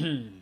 Alright,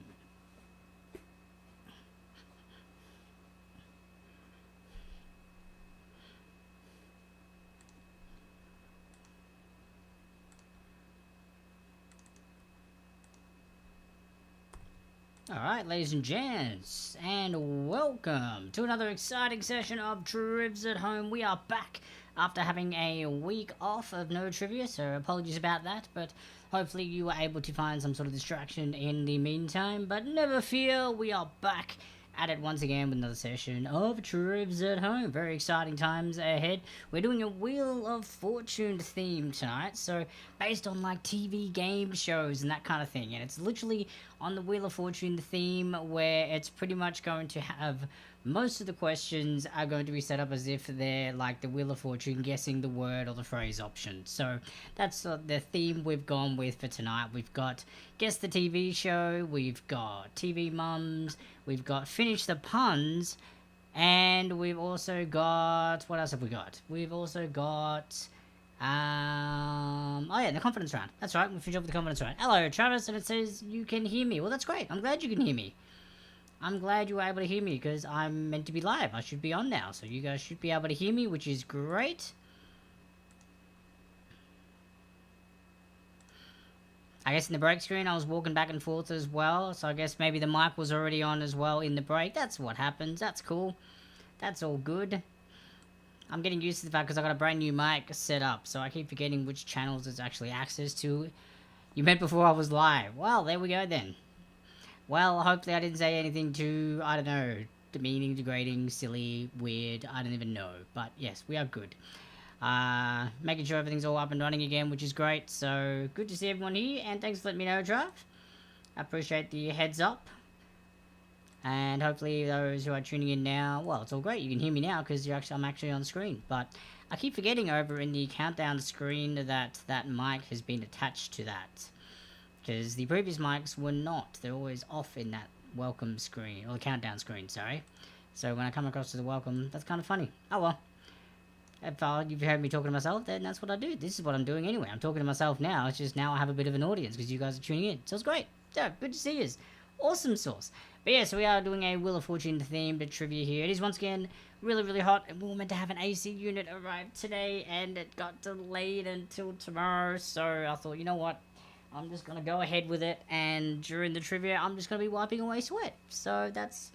ladies and gents, and welcome to another exciting session of Trivs at Home. We are back after having a week off of no trivia, so apologies about that, but hopefully you were able to find some sort of distraction in the meantime. But never fear, we are back at it once again with another session of Trivs at Home. Very exciting times ahead. We're doing a Wheel of Fortune theme tonight, so based on like TV game shows and that kind of thing. And it's literally on the Wheel of Fortune theme where it's pretty much going to have most of the questions are going to be set up as if they're like the Wheel of Fortune guessing the word or the phrase option. So that's the theme we've gone with for tonight. We've got Guess the TV Show, we've got TV Mums, we've got Finish the Puns, and we've also got... what else have we got? We've also got... oh yeah, the confidence round. That's right, we finished off with the confidence round. Hello, Travis, and it says you can hear me. Well, that's great. I'm glad you can hear me. I'm glad you were able to hear me, because I'm meant to be live. I should be on now, so you guys should be able to hear me, which is great. I guess in the break screen, I was walking back and forth as well, so I guess maybe the mic was already on as well in the break. That's what happens. That's cool. That's all good. I'm getting used to the fact because I got a brand new mic set up, so I keep forgetting which channels it's actually access to. You meant before I was live. Well, there we go then. Well, hopefully I didn't say anything too, I don't know, demeaning, degrading, silly, weird, I don't even know. But yes, we are good. Making sure everything's all up and running again, which is great. So, good to see everyone here, and thanks for letting me know, Trav. I appreciate the heads up. And hopefully those who are tuning in now, well, it's all great. You can hear me now because I'm actually on screen. But I keep forgetting over in the countdown screen that that mic has been attached to that. Because the previous mics were not. They're always off in that welcome screen, or the countdown screen, sorry. So when I come across to the welcome, that's kind of funny. Oh well. If you've heard me talking to myself, then that's what I do. This is what I'm doing anyway. I'm talking to myself now. It's just now I have a bit of an audience because you guys are tuning in. So it's great. Yeah, good to see you. Awesome sauce. But yeah, so we are doing a Wheel of Fortune themed trivia here. It is once again really, really hot. And we were meant to have an AC unit arrive today, and it got delayed until tomorrow. So I thought, you know what? I'm just going to go ahead with it, and during the trivia, I'm just going to be wiping away sweat. So that's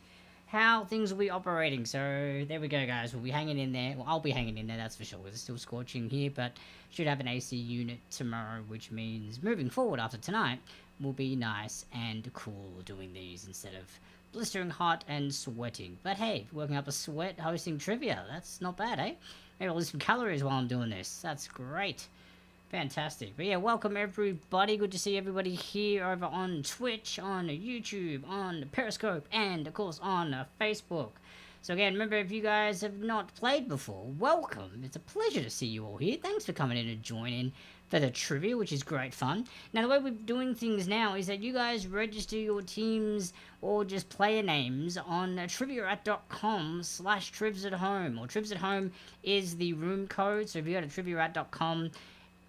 how things will be operating. So there we go, guys. We'll be hanging in there. Well, I'll be hanging in there, that's for sure. It's still scorching here, but should have an AC unit tomorrow, which means moving forward after tonight will be nice and cool doing these instead of blistering hot and sweating. But hey, working up a sweat hosting trivia, that's not bad, eh? Maybe I'll lose some calories while I'm doing this. That's great. Fantastic. But yeah, welcome everybody. Good to see everybody here over on Twitch, on YouTube, on Periscope, and of course on Facebook. So again, remember, if you guys have not played before, welcome. It's a pleasure to see you all here. Thanks for coming in and joining for the trivia, which is great fun. Now, the way we're doing things now is that you guys register your teams or just player names on triviarat.com/Trivs at Home. Or Trivs at Home is the room code. So if you go to triviarat.com,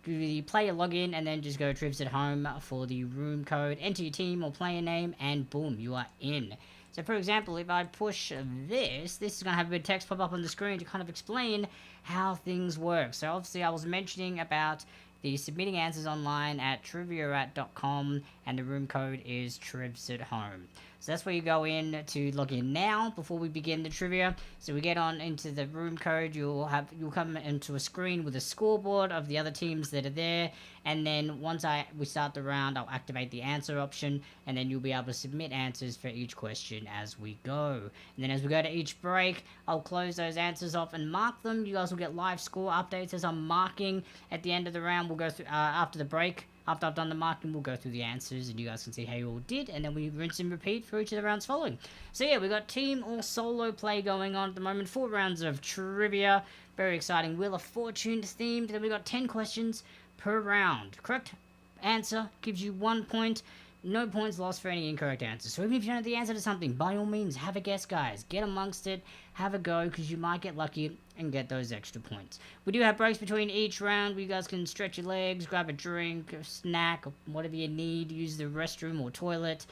do the player login, and then just go Trivs at Home for the room code, enter your team or player name, and boom, you are in. So for example, if I push this is going to have a bit of text pop up on the screen to kind of explain how things work. So obviously I was mentioning about the submitting answers online at triviarat.com, and the room code is Trivs at Home. So that's where you go in to log in now before we begin the trivia. So we get on into the room code, you'll come into a screen with a scoreboard of the other teams that are there, and then once we start the round, I'll activate the answer option, and then you'll be able to submit answers for each question as we go. And then as we go to each break, I'll close those answers off and mark them. You guys will get live score updates as I'm marking at the end of the round. We'll go through after the break. After I've done the marking, we'll go through the answers, and you guys can see how you all did, and then we rinse and repeat for each of the rounds following. So yeah, we've got team or solo play going on at the moment. 4 rounds of trivia. Very exciting. Wheel of Fortune themed. Then we've got 10 questions per round. Correct answer gives you 1 point. no points lost for any incorrect answers. So even if you don't know the answer to something, by all means, have a guess, guys. Get amongst it, have a go, because you might get lucky and get those extra points. We do have breaks between each round where you guys can stretch your legs, grab a drink, a snack, whatever you need, use the restroom or toilet.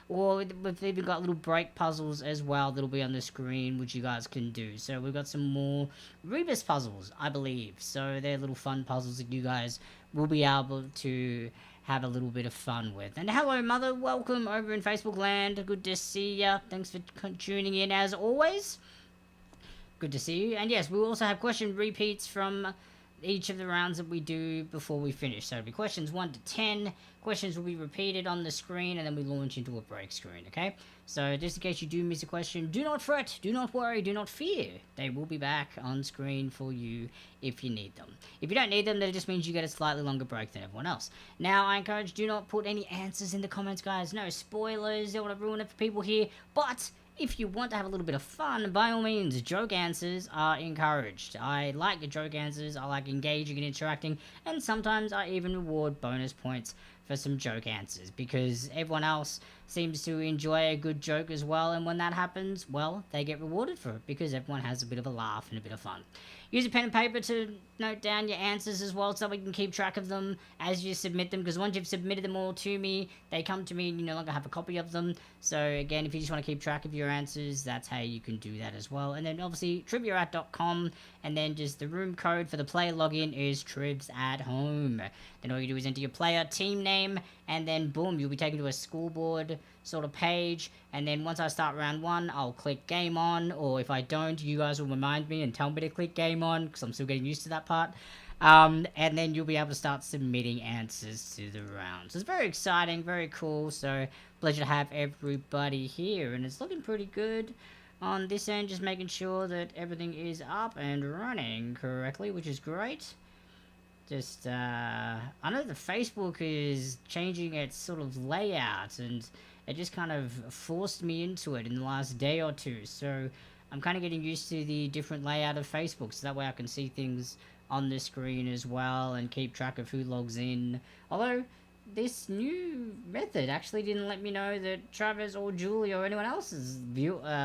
Or we've even got little break puzzles as well that'll be on the screen, which you guys can do. So we've got some more Rebus puzzles, I believe. So they're little fun puzzles that you guys will be able to have a little bit of fun with. And hello, Mother. Welcome over in Facebook land. Good to see ya. Thanks for tuning in as always. Good to see you. And yes, we'll also have question repeats from each of the rounds that we do before we finish. So it'll be questions 1 to 10. Questions will be repeated on the screen, and then we launch into a break screen, okay? So just in case you do miss a question, do not fret, do not worry, do not fear. They will be back on screen for you if you need them. If you don't need them, then it just means you get a slightly longer break than everyone else. Now, I encourage, do not put any answers in the comments, guys. No spoilers, don't want to ruin it for people here, but if you want to have a little bit of fun, by all means, joke answers are encouraged. I like the joke answers, I like engaging and interacting, and sometimes I even reward bonus points for some joke answers, because everyone else seems to enjoy a good joke as well, and when that happens, well, they get rewarded for it, because everyone has a bit of a laugh and a bit of fun. Use a pen and paper to note down your answers as well, so we can keep track of them as you submit them, because once you've submitted them all to me, they come to me and you no longer have a copy of them. So again, if you just want to keep track of your answers, that's how you can do that as well. And then obviously triviaat.com, and then just the room code for the player login is Trivs At Home. Then all you do is enter your player team name, and then boom, you'll be taken to a scoreboard sort of page, and then once I start round 1, I'll click game on, or if I don't, you guys will remind me and tell me to click game on, because I'm still getting used to that part. And then you'll be able to start submitting answers to the round. So it's very exciting, very cool, so pleasure to have everybody here, and it's looking pretty good on this end, just making sure that everything is up and running correctly, which is great. Just, I know that Facebook is changing its sort of layout, and it just kind of forced me into it in the last day or two, so I'm kind of getting used to the different layout of Facebook, so that way I can see things on the screen as well, and keep track of who logs in. Although, this new method actually didn't let me know that Travis or Julie or anyone else is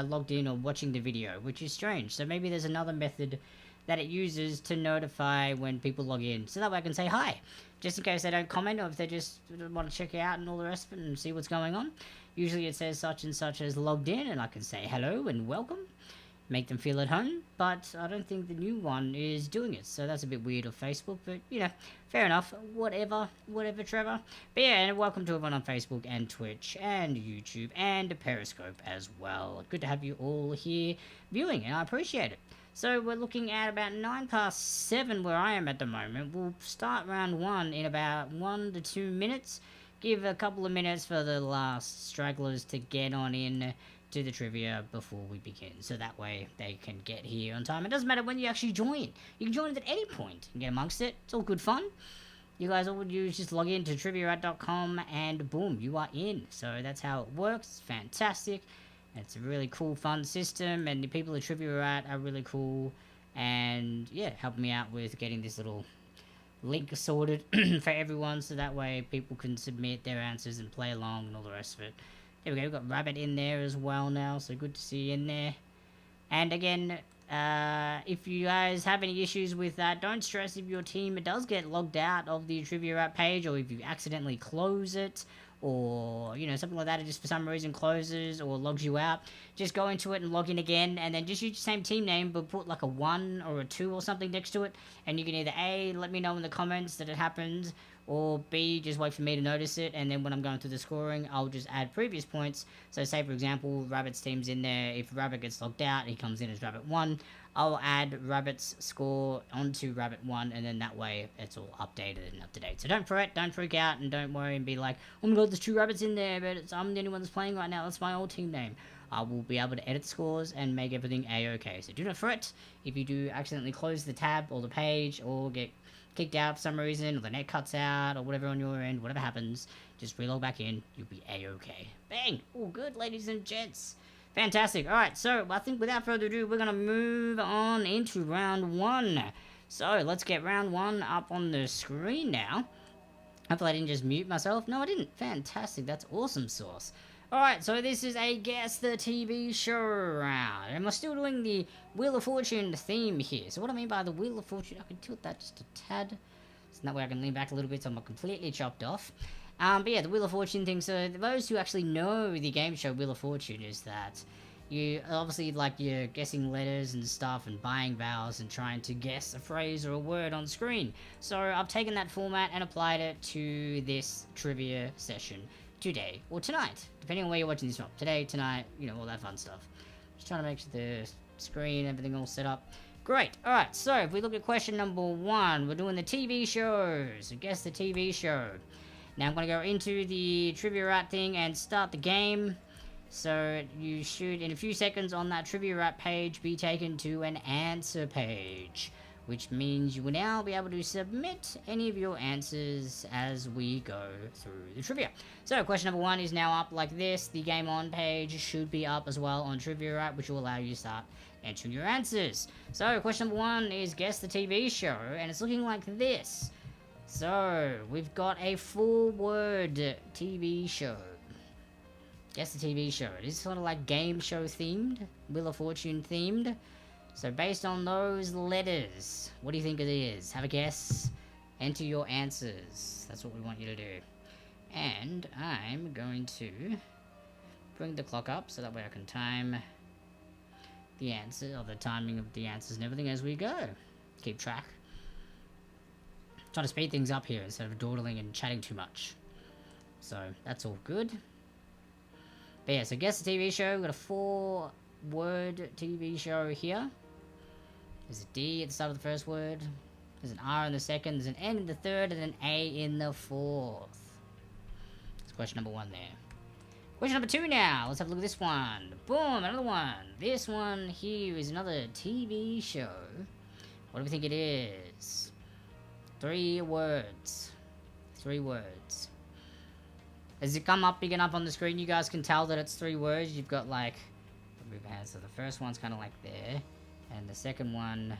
logged in or watching the video, which is strange. So maybe there's another method that it uses to notify when people log in, so that way I can say hi, just in case they don't comment, or if they just want to check it out and all the rest of it and see what's going on. Usually it says such and such as logged in, and I can say hello and welcome, make them feel at home, but I don't think the new one is doing it, so that's a bit weird of Facebook, but, you know, fair enough, whatever, Trevor. But yeah, and welcome to everyone on Facebook and Twitch and YouTube and Periscope as well. Good to have you all here viewing, and I appreciate it. So we're looking at about 7:09 where I am at the moment. We'll start round 1 in about 1 to 2 minutes. Give a couple of minutes for the last stragglers to get on in to the trivia before we begin, so that way they can get here on time. It doesn't matter when you actually join. You can join it at any point and get amongst it. It's all good fun. You guys all do is just log in to triviaat.com and boom, you are in. So that's how it works. It's fantastic. It's a really cool, fun system, and the people at Trivia At are really cool, and yeah, help me out with getting this little link sorted for everyone, so that way people can submit their answers and play along and all the rest of it. There we go, we've got Rabbit in there as well now, so good to see you in there. And again, if you guys have any issues with that, don't stress if your team does get logged out of the Trivia At page, or if you accidentally close it, or, you know, something like that, it just for some reason closes or logs you out. Just go into it and log in again, and then just use the same team name, but put like a 1 or a 2 or something next to it, and you can either A, let me know in the comments that it happened, or B, just wait for me to notice it, and then when I'm going through the scoring, I'll just add previous points. So say, for example, Rabbit's team's in there. If Rabbit gets logged out, he comes in as Rabbit 1. I'll add Rabbit's score onto Rabbit 1, and then that way it's all updated and up to date. So don't fret, don't freak out, and don't worry and be like, oh my god, there's 2 Rabbits in there, but I'm the only one that's playing right now. That's my old team name. I will be able to edit the scores and make everything a-okay. So do not fret if you do accidentally close the tab or the page, or get kicked out for some reason, or the net cuts out, or whatever on your end. Whatever happens, just relog back in. You'll be a-okay. Bang! All good, ladies and gents. Fantastic. Alright, so I think without further ado, we're going to move on into round 1. So let's get round 1 up on the screen now. Hopefully I didn't just mute myself. No, I didn't. Fantastic. That's awesome sauce. Alright, so this is a Guess the TV Show round. And we're still doing the Wheel of Fortune theme here. So what I mean by the Wheel of Fortune, I can tilt that just a tad. So that way I can lean back a little bit so I'm not completely chopped off. But yeah, the Wheel of Fortune thing. So those who actually know the game show Wheel of Fortune is that you obviously like you're guessing letters and stuff and buying vowels and trying to guess a phrase or a word on screen. So I've taken that format and applied it to this trivia session today or tonight, depending on where you're watching this from. Today, tonight, you know, all that fun stuff. Just trying to make sure the screen, everything all set up. Great. Alright, so if we look at question number 1, we're doing the TV shows. So guess the TV show. Now I'm going to go into the Trivia Rat thing and start the game. So you should, in a few seconds on that Trivia Rat page, be taken to an answer page, which means you will now be able to submit any of your answers as we go through the trivia. So question number 1 is now up like this. The Game On page should be up as well on Trivia Rat, which will allow you to start entering your answers. So question number 1 is Guess the TV Show, and it's looking like this. So we've got a 4-word TV show. Guess the TV show. It is sort of like game show themed, Wheel of Fortune themed. So based on those letters, what do you think it is? Have a guess. Enter your answers. That's what we want you to do. And I'm going to bring the clock up so that way I can time the answer, or the timing of the answers and everything as we go. Keep track. Trying to speed things up here instead of dawdling and chatting too much. So that's all good. But yeah, so guess the TV show. We've got a 4-word TV show here. There's a D at the start of the first word. There's an R in the second. There's an N in the third and an A in the fourth. That's question number 1 there. Question number 2 now. Let's have a look at this one. Boom, another one. This one here is another TV show. What do we think it is? 3 words. 3 words. As it come up big enough on the screen, you guys can tell that it's 3 words. You've got like, so the first one's kind of like there, and the second one,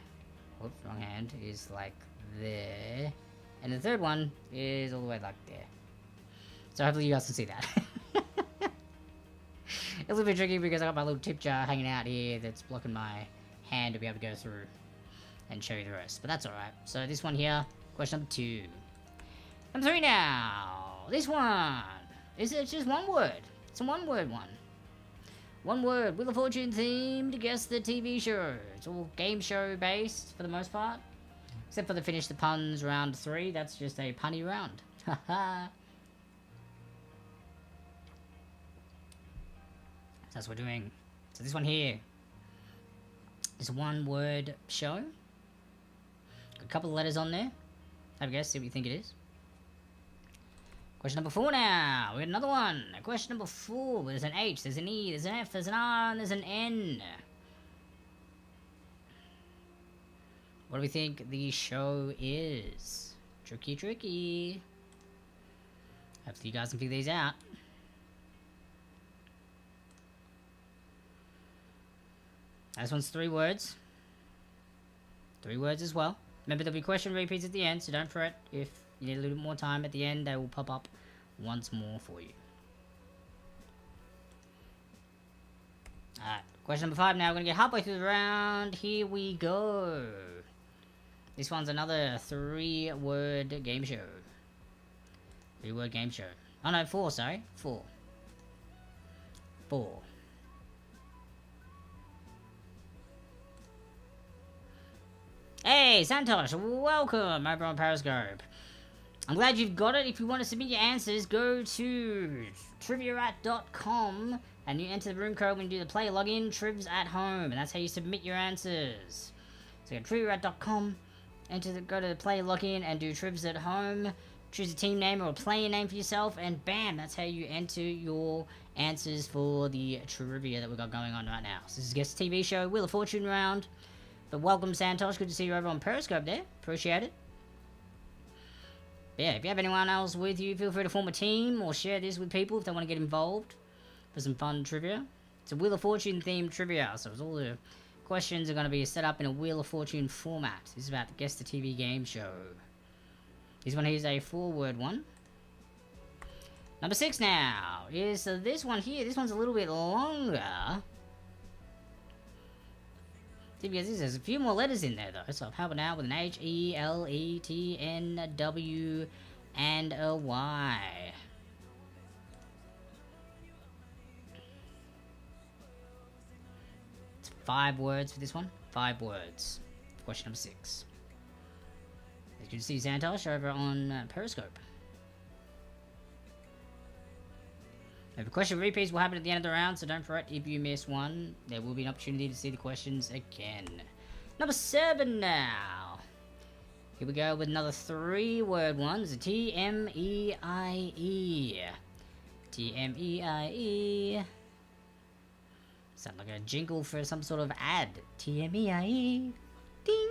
oops, wrong hand, is like there, and the third one is all the way like there. So hopefully you guys can see that. It's a little bit tricky because I got my little tip jar hanging out here that's blocking my hand to be able to go through and show you the rest, but that's alright. So this one here, question number 2. Number 3 now. This one. It's just 1 word. It's a 1-word one. 1 word. Wheel of Fortune themed. Guess the TV show. It's all game show based for the most part. Except for the Finish the Puns round 3. That's just a punny round. Haha. That's what we're doing. So this one here is a 1-word show. Got a couple of letters on there. Have a guess, see what you think it is. Question number 4 now. We got another one. Question number 4. There's an H, there's an E, there's an F, there's an R, and there's an N. What do we think the show is? Tricky, tricky. Hopefully you guys can figure these out. This one's 3 words. 3 words as well. Remember, there'll be question repeats at the end, so don't fret. If you need a little bit more time at the end, they will pop up once more for you. Alright, question number 5 now. We're going to get halfway through the round. Here we go. This one's another 3-word game show. 3-word game show. Oh no, 4, sorry. 4. 4. Hey, Santosh, welcome over on Periscope. I'm glad you've got it. If you want to submit your answers, go to triviarat.com and you enter the room code when you do the play login, Trivs At Home, and that's how you submit your answers. So go to triviarat.com, go to the play login and do Trivs At Home, choose a team name or a player name for yourself, and bam, that's how you enter your answers for the trivia that we've got going on right now. So this is Guess TV Show, Wheel of Fortune round. But welcome, Santosh. Good to see you over on Periscope there. Appreciate it. But yeah, if you have anyone else with you, feel free to form a team or share this with people if they want to get involved for some fun trivia. It's a Wheel of Fortune themed trivia, so it's all the questions are going to be set up in a Wheel of Fortune format. This is about the Guess the TV game show. This one here is a 4-word one. Number 6 now is this one here. This one's a little bit longer. See, because there's a few more letters in there though. So I'm helping out with an H, E, L, E, T, N, W, and a Y. It's 5 words for this one. 5 words. Question number 6. As you can see, Santosh over on Periscope. If a question repeats will happen at the end of the round, so don't fret if you miss one. There will be an opportunity to see the questions again. Number 7 now. Here we go with another 3-word ones. T-M-E-I-E. T-M-E-I-E. Sound like a jingle for some sort of ad. T-M-E-I-E. Ding.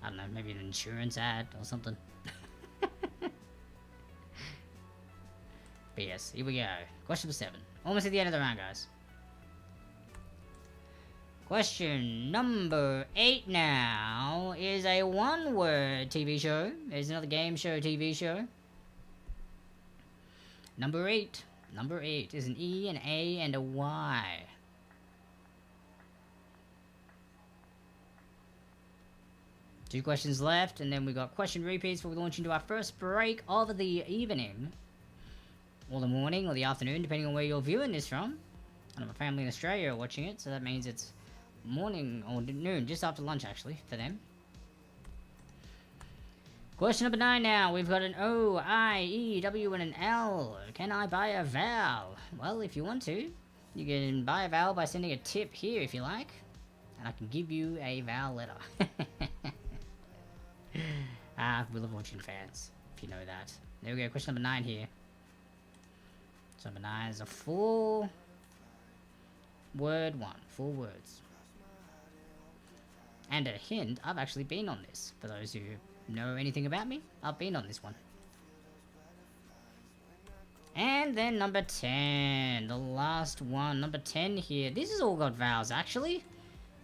I don't know, maybe an insurance ad or something. But yes, here we go. Question number 7. Almost at the end of the round, guys. Question number 8 now is a 1-word TV show. It's another game show TV show. Number 8. Number 8 is an E, an A, and a Y. Two questions left, and then we got question repeats before we launch into our first break of the evening. Or the morning, or the afternoon, depending on where you're viewing this from. I know my family in Australia are watching it, so that means it's morning or noon, just after lunch actually, for them. Question number 9 now. We've got an O, I, E, W, and an L. Can I buy a vowel? Well, if you want to, you can buy a vowel by sending a tip here if you like. And I can give you a vowel letter. Wheel of Fortune fans, if you know that. There we go, question number 9 here. So number 9 is a 4-word one. 4 words. And a hint, I've actually been on this. For those who know anything about me, I've been on this one. And then number 10, the last one. Number 10 here. This has all got vowels, actually.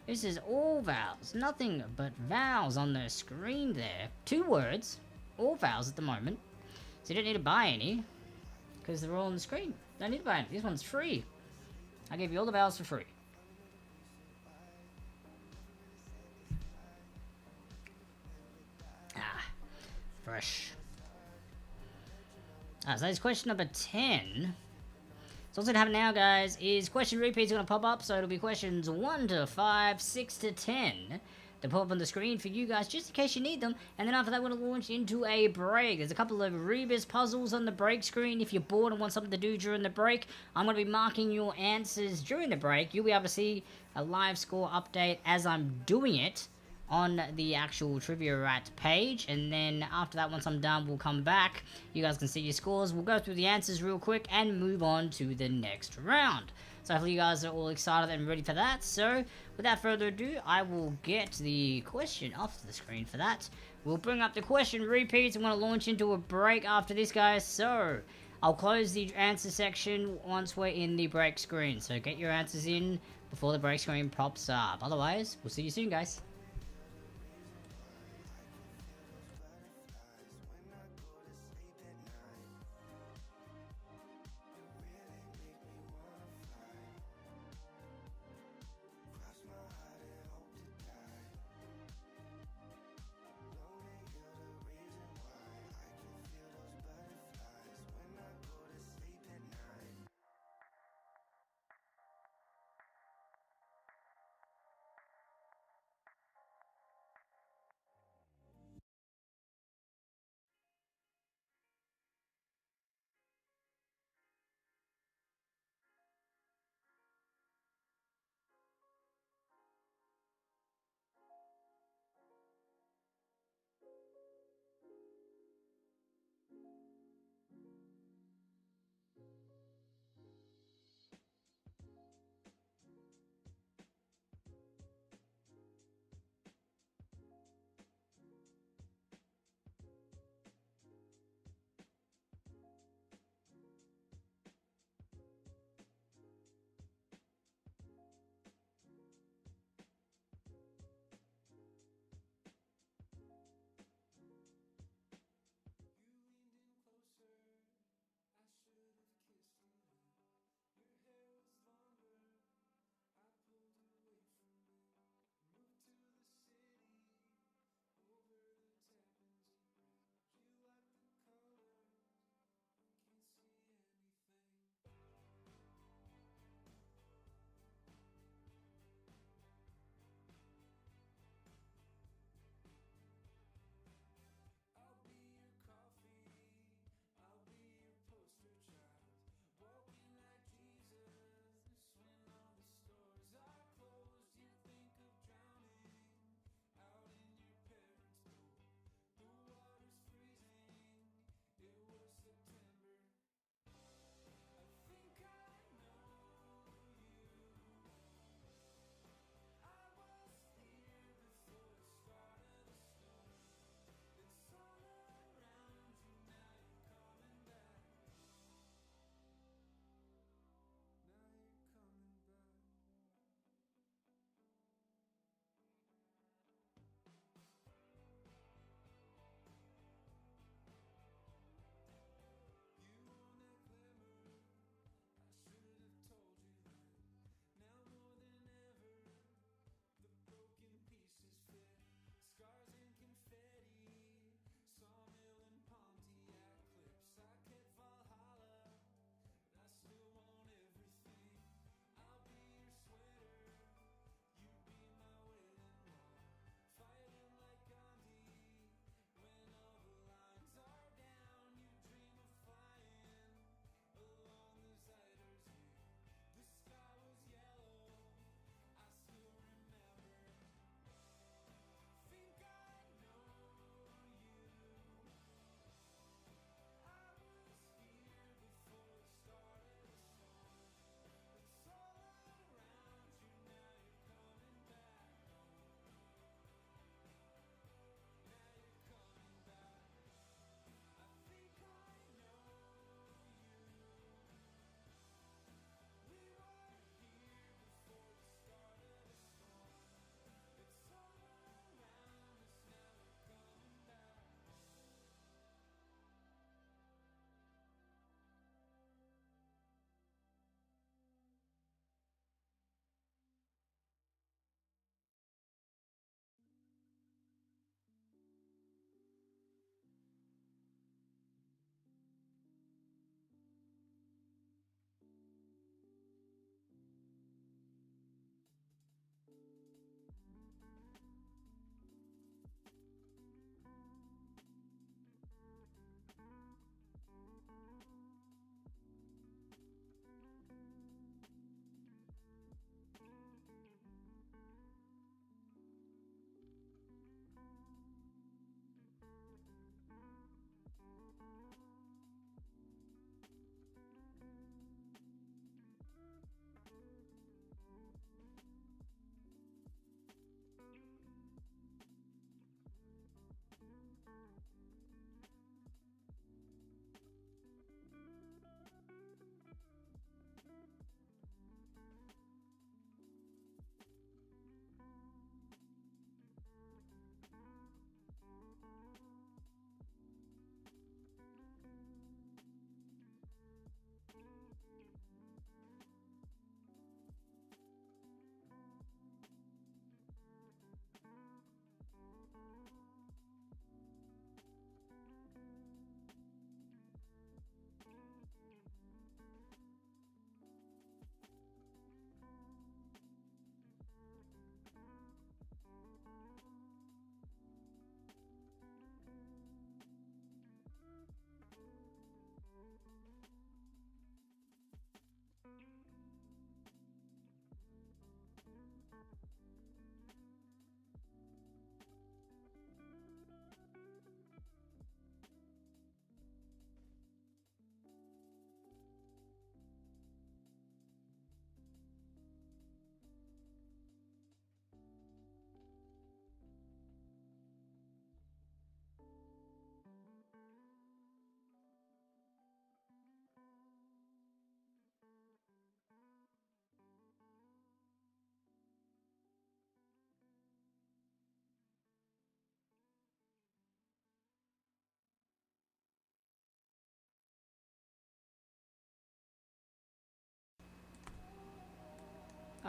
This is all vowels. Nothing but vowels on the screen there. 2 words. All vowels at the moment. So you don't need to buy any. Because they're all on the screen. Don't need to buy it. This one's free. I gave you all the vowels for free. Fresh. So that's question number 10. So what's going to happen now, guys, is question repeats are going to pop up. So it'll be questions 1 to 5, 6 to 10. They'll pop up on the screen for you guys, just in case you need them. And then after that, we're going to launch into a break. There's a couple of Rebus puzzles on the break screen. If you're bored and want something to do during the break, I'm going to be marking your answers during the break. You'll be able to see a live score update as I'm doing it on the actual Trivia Rat page. And then after that, once I'm done, we'll come back. You guys can see your scores. We'll go through the answers real quick and move on to the next round. So hopefully you guys are all excited and ready for that. So without further ado, I will get the question off the screen for that. We'll bring up the question repeats. I'm going to launch into a break after this, guys. So I'll close the answer section once we're in the break screen. So get your answers in before the break screen pops up. Otherwise, we'll see you soon, guys.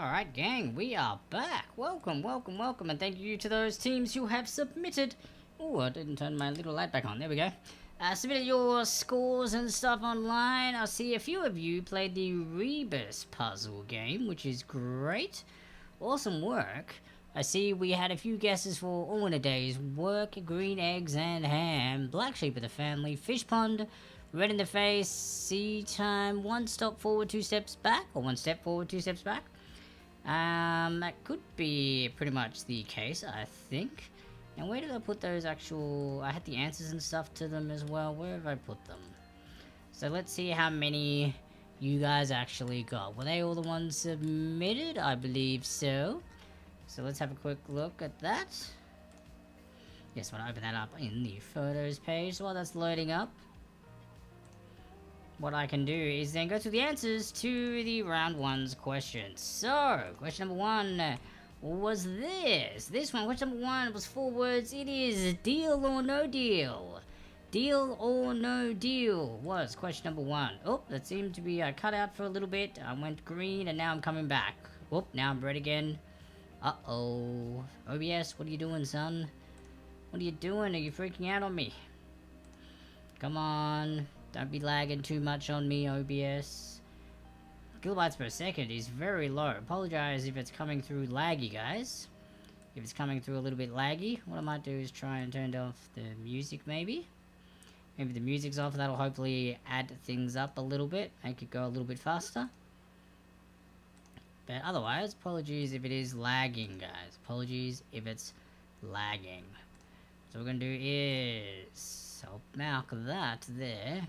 Alright, gang, we are back. Welcome, welcome, welcome, and thank you to those teams who have submitted. Oh, I didn't turn my little light back on. There we go. Submitted your scores and stuff online. I see a few of you played the Rebus puzzle game, which is great. Awesome work. I see we had a few guesses for all in a day's work. Green eggs and ham. Black sheep of the family. Fish pond. Red in the face. Sea time. One step forward, two steps back. Or one step forward, two steps back. That could be pretty much the case, I think. Now, where did I put those actual... I had the answers and stuff to them as well. Where have I put them? So, let's see how many you guys actually got. Were they all the ones submitted? I believe so. So, let's have a quick look at that. Yes, I want to open that up in the photos page while that's loading up. What I can do is then go through the answers to the round one's questions. So, question number one was this. This one, question number one, was 4 words. It is deal or no deal. Deal or no deal was question number one. Oh, that seemed to be cut out for a little bit. I went green and now I'm coming back. Oh, now I'm red again. Uh-oh. OBS, what are you doing, son? What are you doing? Are you freaking out on me? Come on. Don't be lagging too much on me, OBS. Kilobytes per second is very low. Apologize if it's coming through laggy, guys. If it's coming through a little bit laggy, what I might do is try and turn off the music, maybe. Maybe the music's off, that'll hopefully add things up a little bit, make it go a little bit faster. But otherwise, apologies if it is lagging, guys. Apologies if it's lagging. So what we're going to do is... I'll mark that there.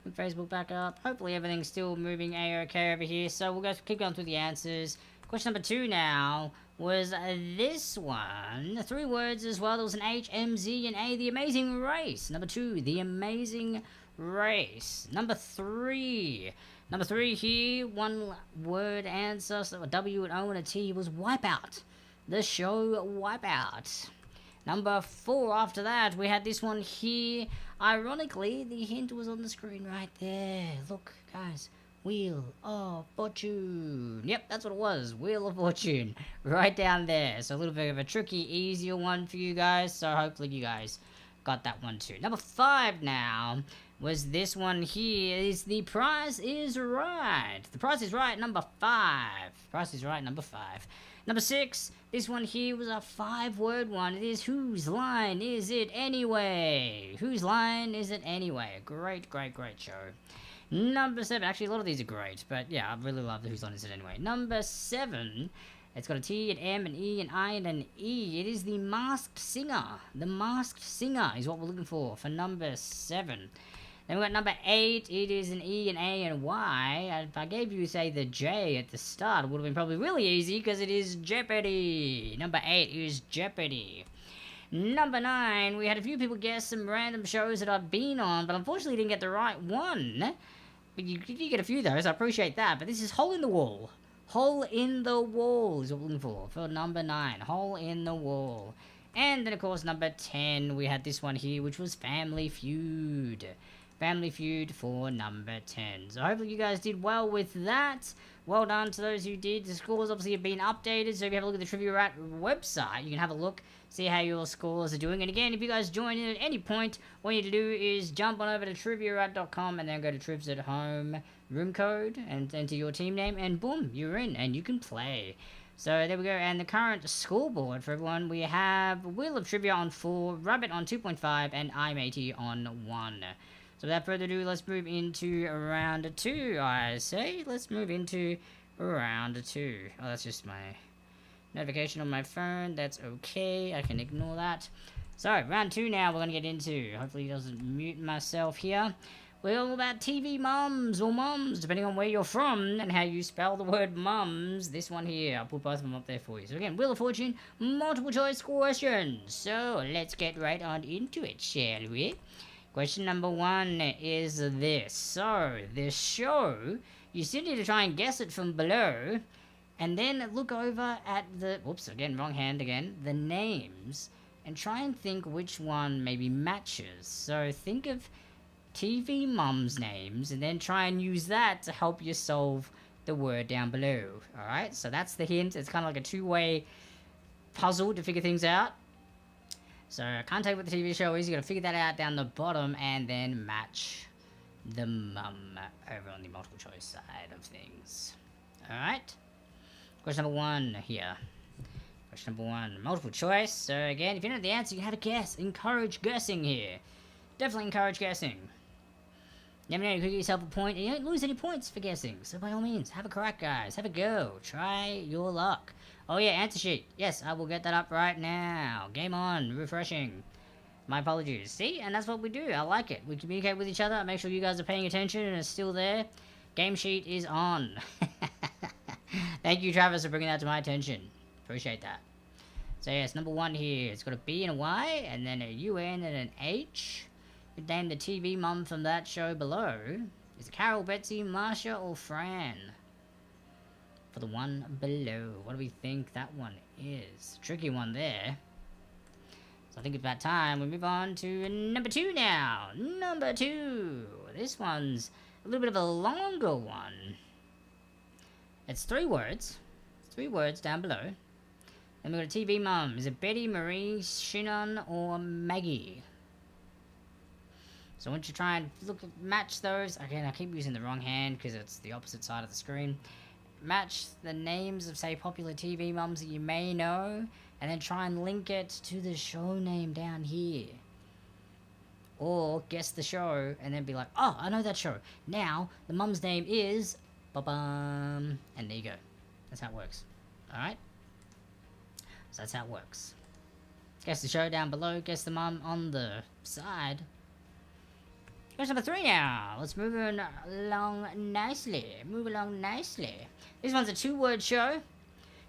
Put Facebook back up. Hopefully everything's still moving a-okay over here. So we'll keep going through the answers. Question number 2 now was this one. 3 words as well. There was an H, M, Z, and A. The Amazing Race. Number 2, The Amazing Race. Number 3. Number 3 here. 1 word answer. So a W, an O, and a T was Wipeout. The show Wipeout. Number 4, after that, we had this one here. Ironically, the hint was on the screen right there. Look, guys. Wheel of Fortune. Yep, that's what it was. Wheel of Fortune. Right down there. So a little bit of a tricky, easier one for you guys. So hopefully you guys got that one too. Number 5 now was this one here. Is The Price is Right. The Price is Right, number 5. Price is Right, number 5. Number 6, this one here was a 5-word one. It is Whose Line Is It Anyway? Whose Line Is It Anyway? Great, great, great show. Number 7, actually a lot of these are great, but yeah, I really love the Whose Line Is It Anyway. Number 7, it's got a T, an M, an E, an I, and an E. It is The Masked Singer. The Masked Singer is what we're looking for number 7. Then we got number 8, it is an E, an A, and Y. If I gave you, say, the J at the start, it would have been probably really easy, because it is Jeopardy. Number 8 is Jeopardy. Number 9, we had a few people guess some random shows that I've been on, but unfortunately didn't get the right one. But you get a few, though, so I appreciate that. But this is Hole in the Wall. Hole in the Wall is what we're looking for number 9. Hole in the Wall. And then, of course, number 10, we had this one here, which was Family Feud. Family Feud for number 10. So hopefully you guys did well with that. Well done to those who did. The scores obviously have been updated, so if you have a look at the Trivia Rat website, you can have a look, see how your scores are doing. And again, if you guys join in at any point, what you need to do is jump on over to triviarat.com and then go to Trivs At Home room code and enter your team name, and boom, you're in and you can play. So there we go, and the current scoreboard for everyone, we have Wheel of Trivia on 4, Rabbit on 2.5, and iMatey on 1. So without further ado, let's move into round 2, I say. Let's move into round 2. Oh, that's just my notification on my phone. That's okay. I can ignore that. So, round 2 now we're going to get into. Hopefully it doesn't mute myself here. We're all about TV mums or mums, depending on where you're from and how you spell the word mums. This one here, I'll put both of them up there for you. So again, Wheel of Fortune, multiple choice questions. So, let's get right on into it, shall we? Question number 1 is this. So, this show, you still need to try and guess it from below, and then look over at the, whoops, again, wrong hand again, the names, and try and think which one maybe matches. So, think of TV mums names, and then try and use that to help you solve the word down below. Alright, so that's the hint. It's kind of like a two-way puzzle to figure things out. So I can't tell you what the TV show is. You got to figure that out down the bottom and then match the mum over on the multiple choice side of things. Alright. Question number 1 here. Question number 1. Multiple choice. So again, if you know the answer, you have to guess. Encourage guessing here. Definitely encourage guessing. Never know, you could get yourself a point and you don't lose any points for guessing. So by all means, have a crack, guys. Have a go. Try your luck. Oh yeah, answer sheet. Yes, I will get that up right now. Game on. Refreshing. My apologies. See? And that's what we do. I like it. We communicate with each other. I make sure you guys are paying attention and are still there. Game sheet is on. Thank you, Travis, for bringing that to my attention. Appreciate that. So yes, number 1 here. It's got a B and a Y, and then a UN and an H. You name the TV mum from that show below. Is it Carol, Betsy, Marsha, or Fran? For the one below. What do we think that one is? Tricky one there. So I think it's about time we move on to number 2 now. Number 2. This one's a little bit of a longer one. It's 3 words. It's 3 words down below. And we've got a TV mum. Is it Betty, Marie, Shannon, or Maggie? So once you try and match those, again, I keep using the wrong hand because it's the opposite side of the screen. Match the names of, say, popular TV mums that you may know, and then try and link it to the show name down here. Or guess the show, and then be like, oh, I know that show. Now, the mum's name is... Ba-bum. And there you go. That's how it works. Alright? So that's how it works. Guess the show down below, guess the mum on the side. Question number 3 now. Let's move along nicely. Move along nicely. This one's a 2-word show.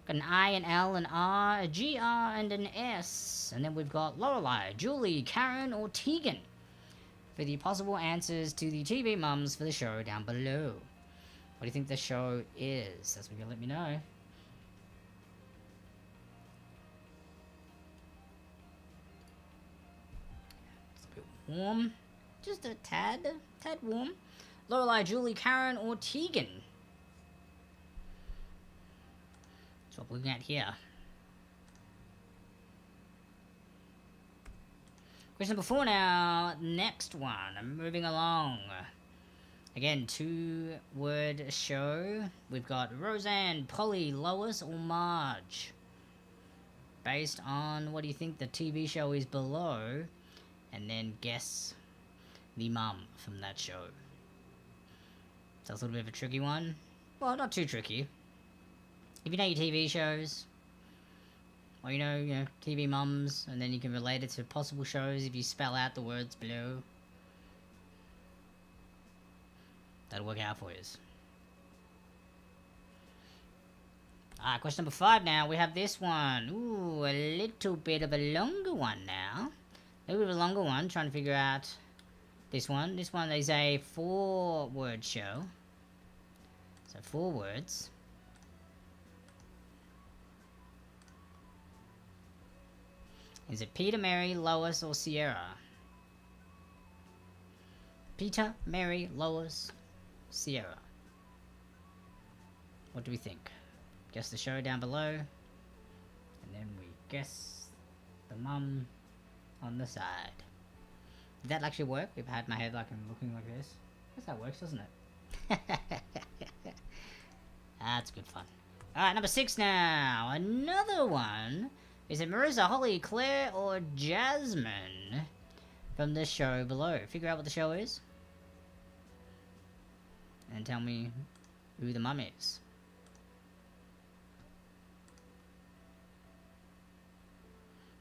Got an I, an L, an R, a GR, and an S. And then we've got Lorelei, Julie, Karen, or Tegan for the possible answers to the TV mums for the show down below. What do you think the show is? That's what you're gonna let me know. It's a bit warm. Just a tad warm. Lorelei, Julie, Karen, or Tegan? That's what we're looking at here. Question number 4 now. Next one. I'm moving along. Again, 2-word show. We've got Roseanne, Polly, Lois, or Marge. Based on what do you think the TV show is below. And then guess the mum from that show. So it's a little bit of a tricky one. Well, not too tricky. If you know your TV shows, or you know TV mums, and then you can relate it to possible shows if you spell out the words below. That'll work out for you. Alright, question number 5 now. We have this one. Ooh, a little bit of a longer one now. A little bit of a longer one, trying to figure out this one. This one is a 4-word show. So 4 words. Is it Peter, Mary, Lois, or Sierra? Peter, Mary, Lois, Sierra. What do we think? Guess the show down below. And then we guess the mum on the side. Did that actually work? If I had my head like I'm looking like this. I guess that works, doesn't it? That's good fun. Alright, number 6 now. Another one. Is it Marissa, Holly, Claire, or Jasmine from the show below? Figure out what the show is. And tell me who the mum is.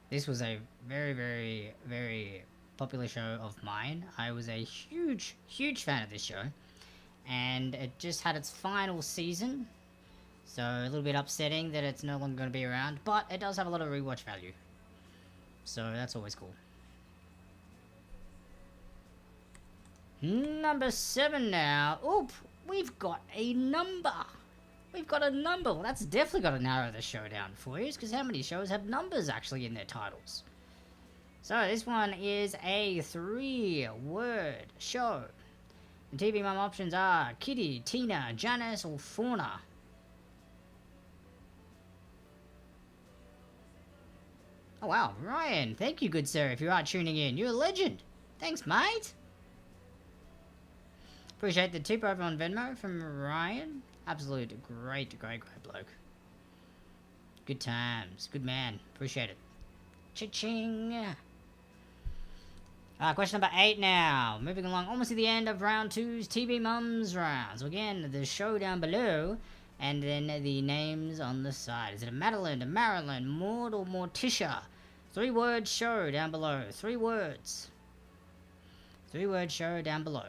This was a very, very, very popular show of mine. I was a huge, huge fan of this show. And it just had its final season. So a little bit upsetting that it's no longer going to be around. But it does have a lot of rewatch value. So that's always cool. Number 7 now. Oop, we've got a number. We've got a number. Well, that's definitely got to narrow the show down for you. Because how many shows have numbers actually in their titles? So this one is a 3-word show. The TV mum options are Kitty, Tina, Janice, or Fauna. Oh wow, Ryan, thank you good sir if you are tuning in. You're a legend. Thanks mate. Appreciate the tip over on Venmo from Ryan. Absolute great bloke. Good times, good man. Appreciate it. Cha-ching. Question number 8 now. Moving along almost to the end of round 2's TV Mums round. So again, the show down below, and then the names on the side. Is it a Madeline, a Marilyn, Maud, or Morticia? 3-word show down below. 3 words. 3-word show down below.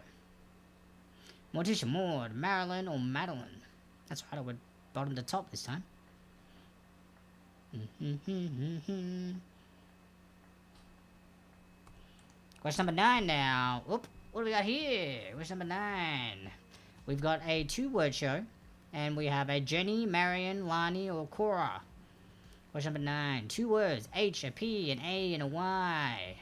Morticia, Maud, Marilyn, or Madeline? That's right, I went bottom to top this time. Question number 9 now. Oop, what do we got here? Question number 9. We've got a 2-word show, and we have a Jenny, Marion, Lani, or Cora. Question number 9. 2 words. H, a P, an A, and a Y.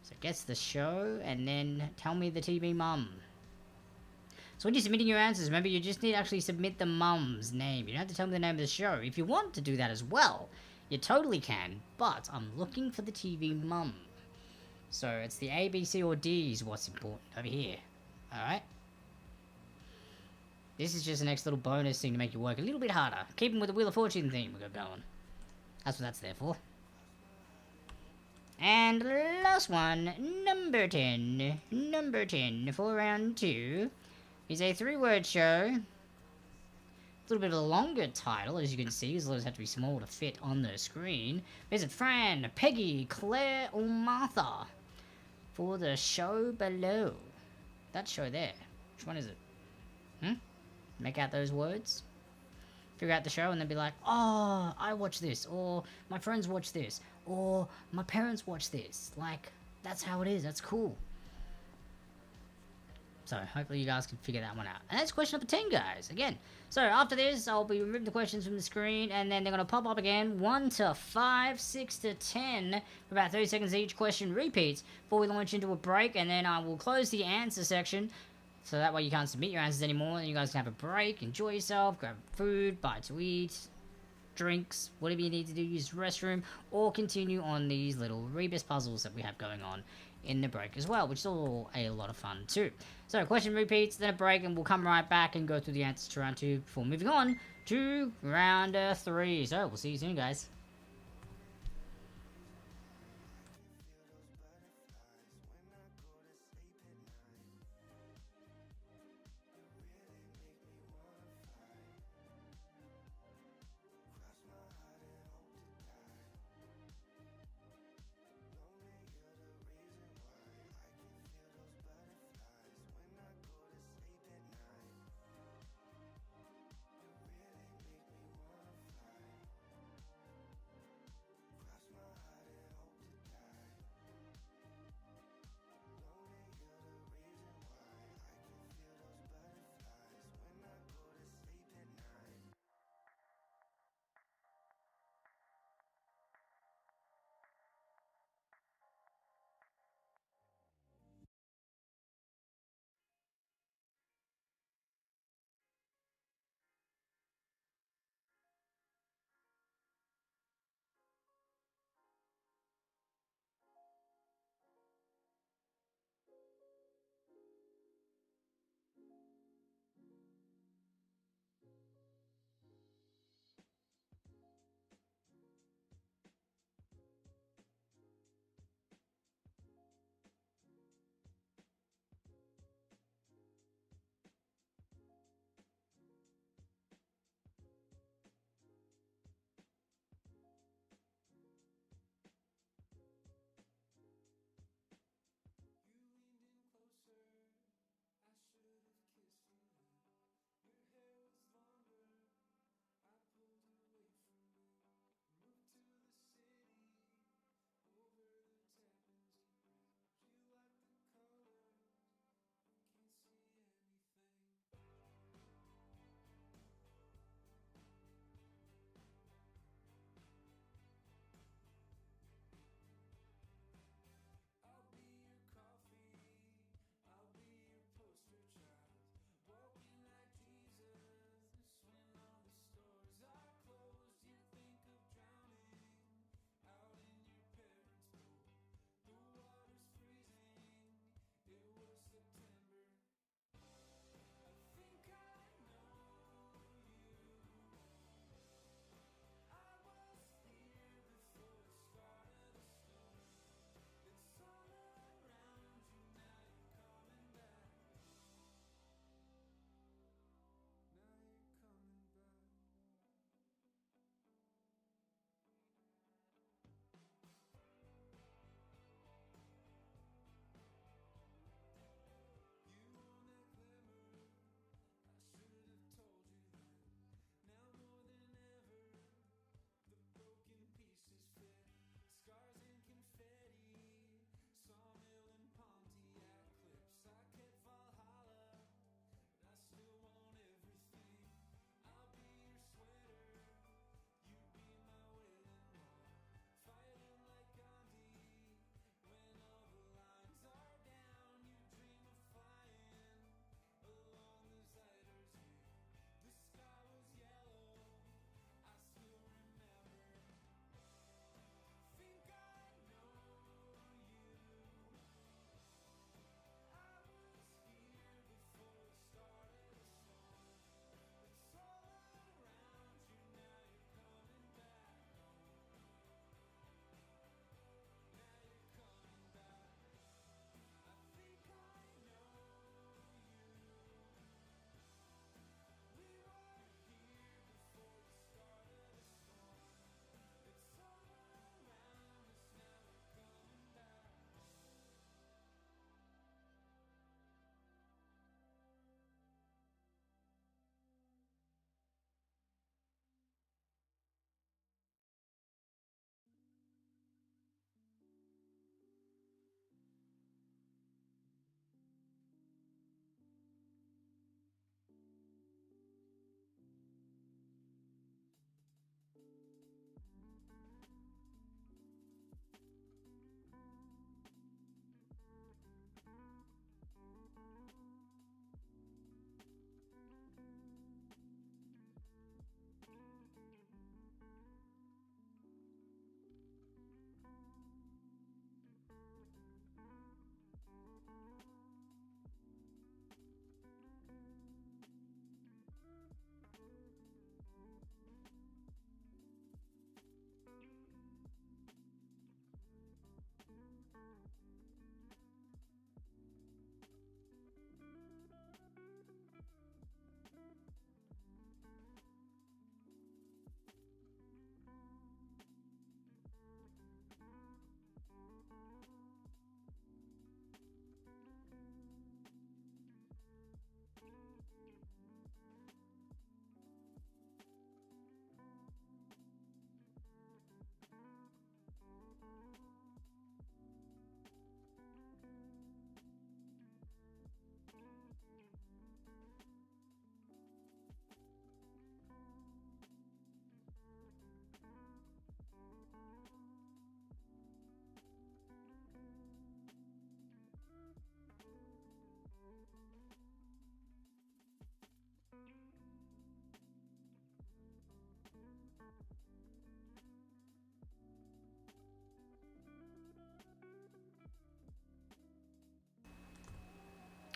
So guess the show, and then tell me the TV mum. So when you're submitting your answers, remember you just need to actually submit the mum's name. You don't have to tell me the name of the show. If you want to do that as well, you totally can, but I'm looking for the TV mum. So it's the A, B, C, or D is what's important over here. Alright? This is just an next little bonus thing to make you work a little bit harder. Keeping with the Wheel of Fortune theme we got going. That's what that's there for. And last one, number 10. Number 10 for round 2 is a 3-word show. A little bit of a longer title, as you can see, because those have to be small to fit on the screen. Is it Fran, Peggy, Claire, or Martha? For the show below. That show there. Which one is it? Make out those words. Figure out the show and then be like, oh, I watch this. Or my friends watch this. Or my parents watch this. Like, that's how it is. That's cool. So, hopefully you guys can figure that one out. And that's question number 10, guys. Again. So, after this, I'll be removing the questions from the screen. And then they're going to pop up again. 1 to 5, 6 to 10. For about 30 seconds each question repeats. Before we launch into a break. And then I will close the answer section. So that way you can't submit your answers anymore. And you guys can have a break. Enjoy yourself. Grab food. Bite to eat. Drinks. Whatever you need to do. Use the restroom. Or continue on these little rebus puzzles that we have going on in the break as well, which is all a lot of fun too. So question repeats, then a break, and we'll come right back and go through the answers to round 2 before moving on to round 3. So we'll see you soon, guys.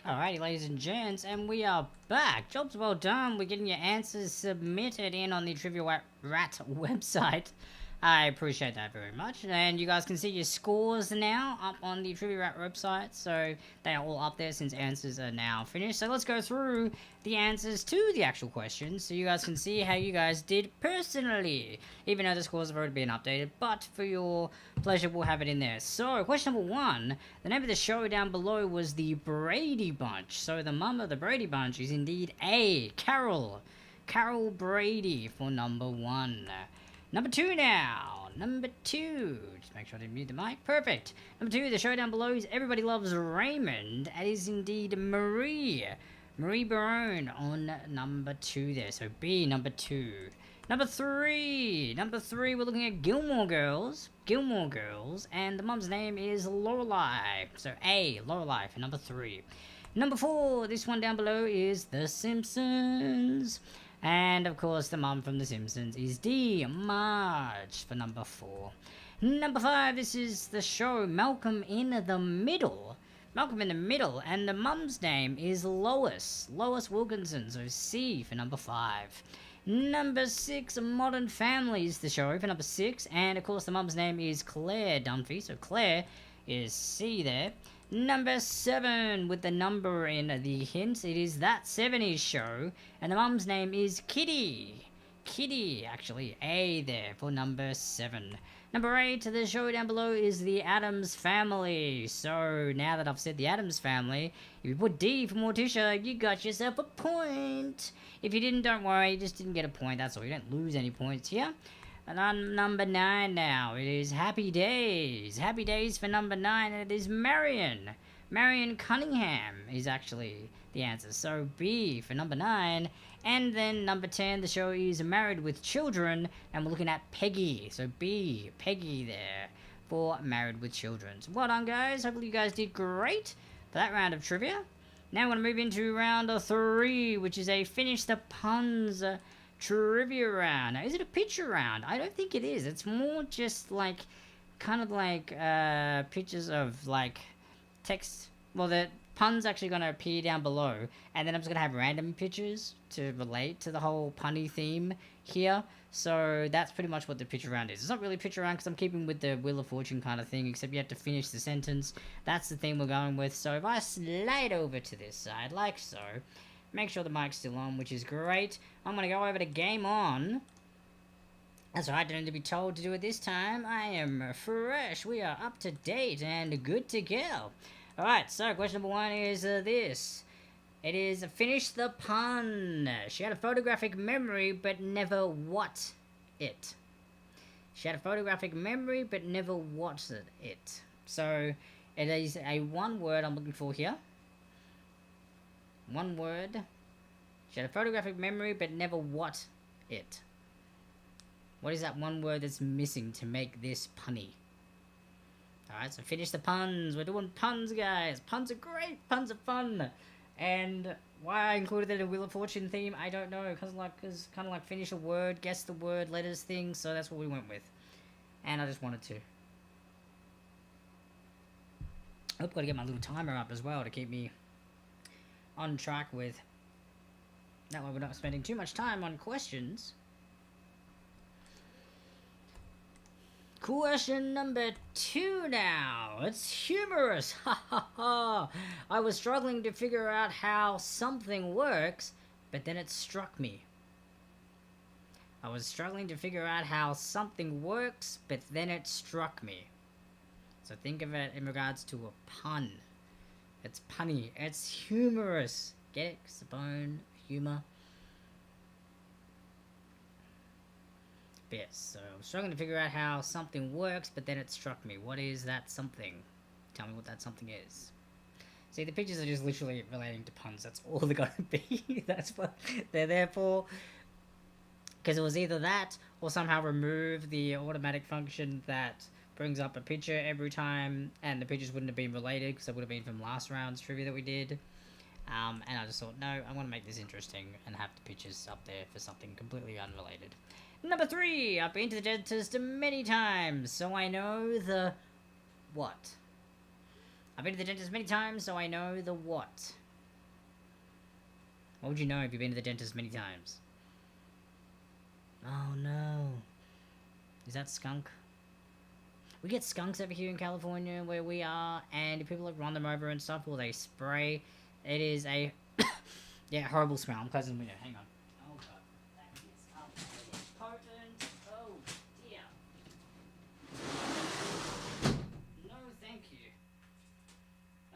Alrighty, ladies and gents, and we are back. Job's well done. We're getting your answers submitted in on the Trivia Rat website. I appreciate that very much. And you guys can see your scores now up on the Trivia Rat website. So they are all up there since answers are now finished. So let's go through the answers to the actual questions so you guys can see how you guys did personally. Even though the scores have already been updated, but for your pleasure, we'll have it in there. So, question number 1. The name of the show down below was the Brady Bunch. So the mum of the Brady Bunch is indeed A. Carol. Carol Brady for number 1. Number 2 now. Number 2. Just make sure I didn't mute the mic. Perfect. Number 2, the show down below is Everybody Loves Raymond. It is indeed Marie. Marie Barone on number 2 there. So B, number 2. Number 3. Number 3, we're looking at Gilmore Girls. Gilmore Girls. And the mum's name is Lorelai. So A, Lorelai for number 3. Number 4, this one down below is The Simpsons. And, of course, the mum from The Simpsons is D, Marge, for number 4. Number 5, this is the show Malcolm in the Middle. Malcolm in the Middle, and the mum's name is Lois. Lois Wilkinson, so C for number 5. Number 6, Modern Family is the show for number 6. And, of course, the mum's name is Claire Dunphy, so Claire is C there. Number 7, with the number in the hint, it is That 70s Show, and the mum's name is Kitty. Kitty, actually, A there for number 7. Number 8, the show down below is The Addams Family. So, now that I've said The Addams Family, if you put D for Morticia, you got yourself a point. If you didn't, don't worry, you just didn't get a point, that's all. You don't lose any points here. And on number 9 now, it is Happy Days. Happy Days for number 9, and it is Marion. Marion Cunningham is actually the answer. So B for number 9. And then number 10, the show is Married with Children, and we're looking at Peggy. So B, Peggy there for Married with Children. So well done, guys. Hopefully you guys did great for that round of trivia. Now we're going to move into round 3, which is a Finish the Puns trivia round. Now, is it a picture round? I don't think it is. It's more just like, kind of like pictures of like text. Well, the pun's actually going to appear down below, and then I'm just going to have random pictures to relate to the whole punny theme here. So that's pretty much what the picture round is. It's not really a picture round because I'm keeping with the Wheel of Fortune kind of thing, except you have to finish the sentence. That's the theme we're going with. So if I slide over to this side like so, make sure the mic's still on, which is great. I'm going to go over to Game On. That's right, don't need to be told to do it this time. I am fresh. We are up to date and good to go. Alright, so question number 1 is this. It is Finish the Pun. She had a photographic memory, but never what it. She had a photographic memory, but never what it. So, it is a one word I'm looking for here. One word. She had a photographic memory, but never what it. What is that one word that's missing to make this punny? Alright, so finish the puns. We're doing puns, guys. Puns are great. Puns are fun. And why I included it in a Wheel of Fortune theme, I don't know. Because kind of like finish a word, guess the word, letters thing. So that's what we went with. And I just wanted to. I've got to get my little timer up as well to keep me on track with. That way we're not spending too much time on questions. Question number 2 now. It's humorous. Ha ha ha. I was struggling to figure out how something works, but then it struck me. I was struggling to figure out how something works, but then it struck me. So think of it in regards to a pun. It's punny. It's humorous. Get it? 'Cause the bone, humor. Yes, so I'm struggling to figure out how something works, but then it struck me. What is that something? Tell me what that something is. See, the pictures are just literally relating to puns. That's all they're going to be. That's what they're there for. Because it was either that, or somehow remove the automatic function that brings up a picture every time, and the pictures wouldn't have been related, because it would have been from last round's trivia that we did. And I just thought, no, I want to make this interesting, and have the pictures up there for something completely unrelated. Number 3, I've been to the dentist many times, so I know the what. I've been to the dentist many times, so I know the what. What would you know if you've been to the dentist many times? Oh no. Is that skunk? We get skunks over here in California where we are, and if people like run them over and stuff, or they spray, it is a yeah, horrible smell. I'm closing the window. Hang on. Oh god, that is absolutely potent. Oh dear. No, thank you.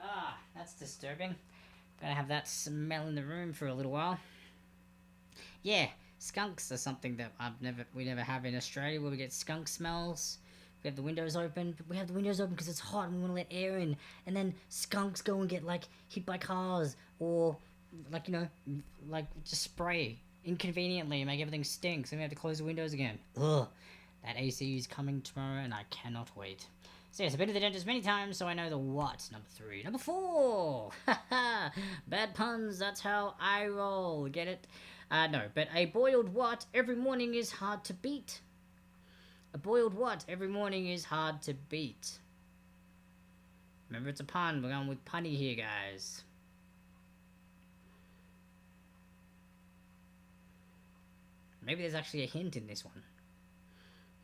Ah, that's disturbing. Gonna have that smell in the room for a little while. Yeah, skunks are something that we never have in Australia, where we get skunk smells. We have the windows open, but we have the windows open because it's hot and we want to let air in, and then skunks go and get like hit by cars, or like, you know, like just spray inconveniently and make everything stink, so we have to close the windows again. Ugh, that AC is coming tomorrow and I cannot wait. So yes, I've been to the dentist many times, so I know the what. Number 3. Number 4! Haha! Bad puns, that's how I roll. Get it? No, but a boiled what every morning is hard to beat. A boiled what every morning is hard to beat. Remember, it's a pun. We're going with punny here, guys. Maybe there's actually a hint in this one.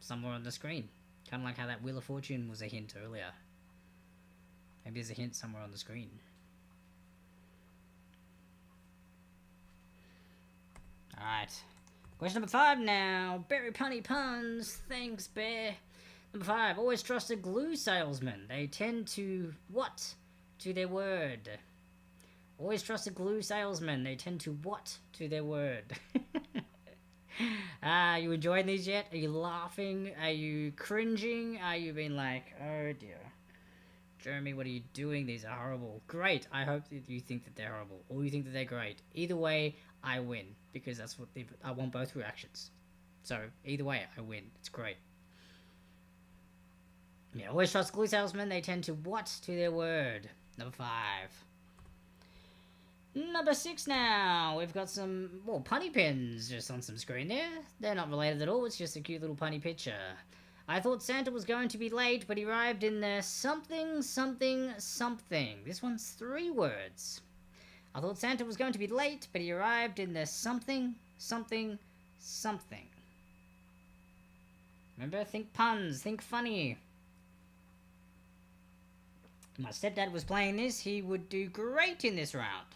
Somewhere on the screen. Kind of like how that Wheel of Fortune was a hint earlier. Maybe there's a hint somewhere on the screen. Alright. Question number 5 now. Very punny puns. Thanks, Bear. Number 5. Always trust a glue salesman. They tend to what to their word? Always trust a glue salesman. They tend to what to their word? You enjoying these yet? Are you laughing? Are you cringing? Are you being like, oh dear, Jeremy, what are you doing? These are horrible. Great. I hope that you think that they're horrible, or you think that they're great. Either way, I win, because that's what I want both reactions. So either way, I win. It's great. Yeah, always trust glue salesmen. They tend to what to their word. Number 5. Number 6 now. We've got some more punny pins just on some screen there. They're not related at all. It's just a cute little punny picture. I thought Santa was going to be late, but he arrived in the something, something, something. This one's 3 words. I thought Santa was going to be late, but he arrived in the something, something, something. Remember, think puns, think funny. If my stepdad was playing this, he would do great in this round.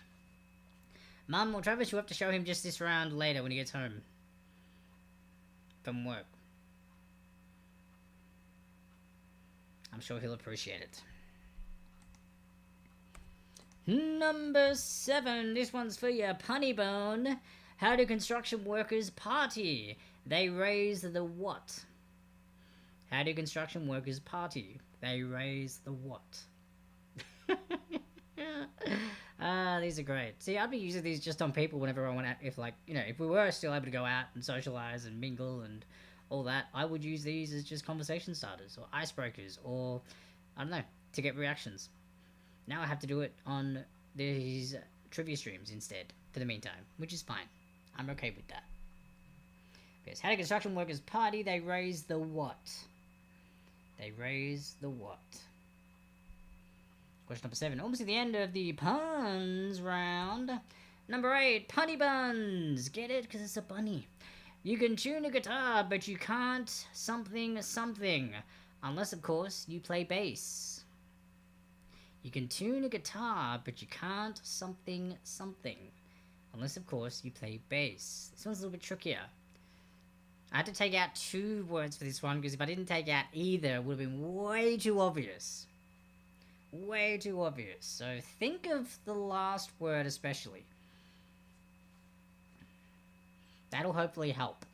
Mum or Travis, you'll have to show him just this round later when he gets home from work. I'm sure he'll appreciate it. Number 7. This one's for you, Punny Bone. How do construction workers party? They raise the what? How do construction workers party? They raise the what? These are great. See, I'd be using these just on people whenever I went out. If, like, you know, if we were still able to go out and socialize and mingle and all that, I would use these as just conversation starters or icebreakers, or I don't know, to get reactions. Now I have to do it on these trivia streams instead for the meantime, which is fine. I'm okay with that. Because how do construction workers party? They raise the what? They raise the what? Question number 7. Almost at the end of the puns round. Number 8. Punny buns. Get it? Because it's a bunny. You can tune a guitar, but you can't something something. Unless, of course, you play bass. You can tune a guitar, but you can't something something. Unless, of course, you play bass. This one's a little bit trickier. I had to take out 2 words for this one, because if I didn't take out either, it would have been way too obvious. Way too obvious. So think of the last word especially. That'll hopefully help.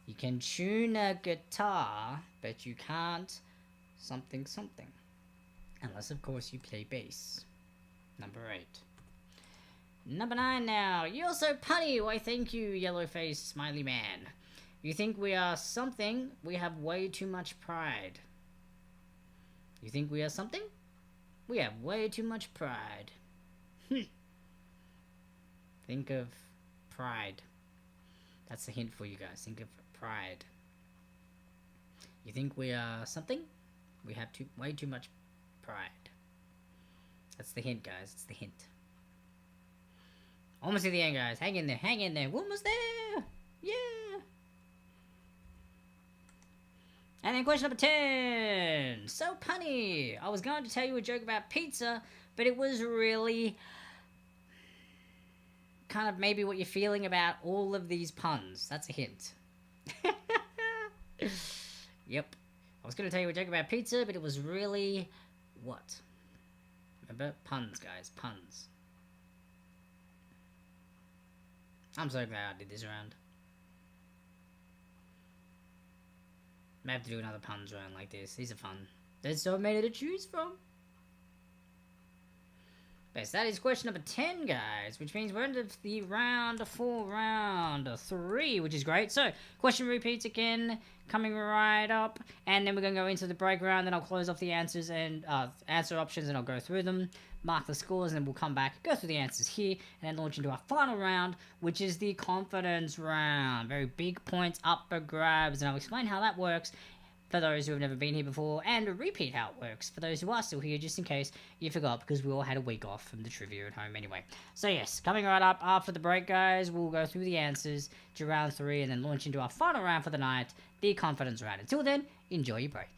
You can tune a guitar, but you can't something something. Unless, of course, you play bass. Number 8. Number 9 now. You're so punny. Why, thank you, yellow-faced smiley man. You think we are something? We have way too much pride. You think we are something? We have way too much pride. Think of pride. That's the hint for you guys. Think of pride. You think we are something? We have way too much pride. That's the hint, guys. It's the hint. Almost to the end, guys. Hang in there. Hang in there. We're almost there. Yeah. And then question number 10. So punny. I was going to tell you a joke about pizza, but it was really kind of maybe what you're feeling about all of these puns. That's a hint. Yep. I was going to tell you a joke about pizza, but it was really what? Remember? Puns, guys. Puns. I'm so glad I did this round. May have to do another puns round like this. These are fun. There's so many to choose from. Yes, that is question number 10, guys, which means we're into the round 4, round 3, which is great. So, question repeats again, coming right up, and then we're going to go into the break round, then I'll close off the answers and answer options, and I'll go through them, mark the scores, and then we'll come back, go through the answers here, and then launch into our final round, which is the confidence round. Very big points up for grabs, and I'll explain how that works for those who have never been here before, and repeat how it works for those who are still here, just in case you forgot, because we all had a week off from the trivia at home anyway. So yes, coming right up after the break, guys, we'll go through the answers to round 3, and then launch into our final round for the night, the confidence round. Until then, enjoy your break.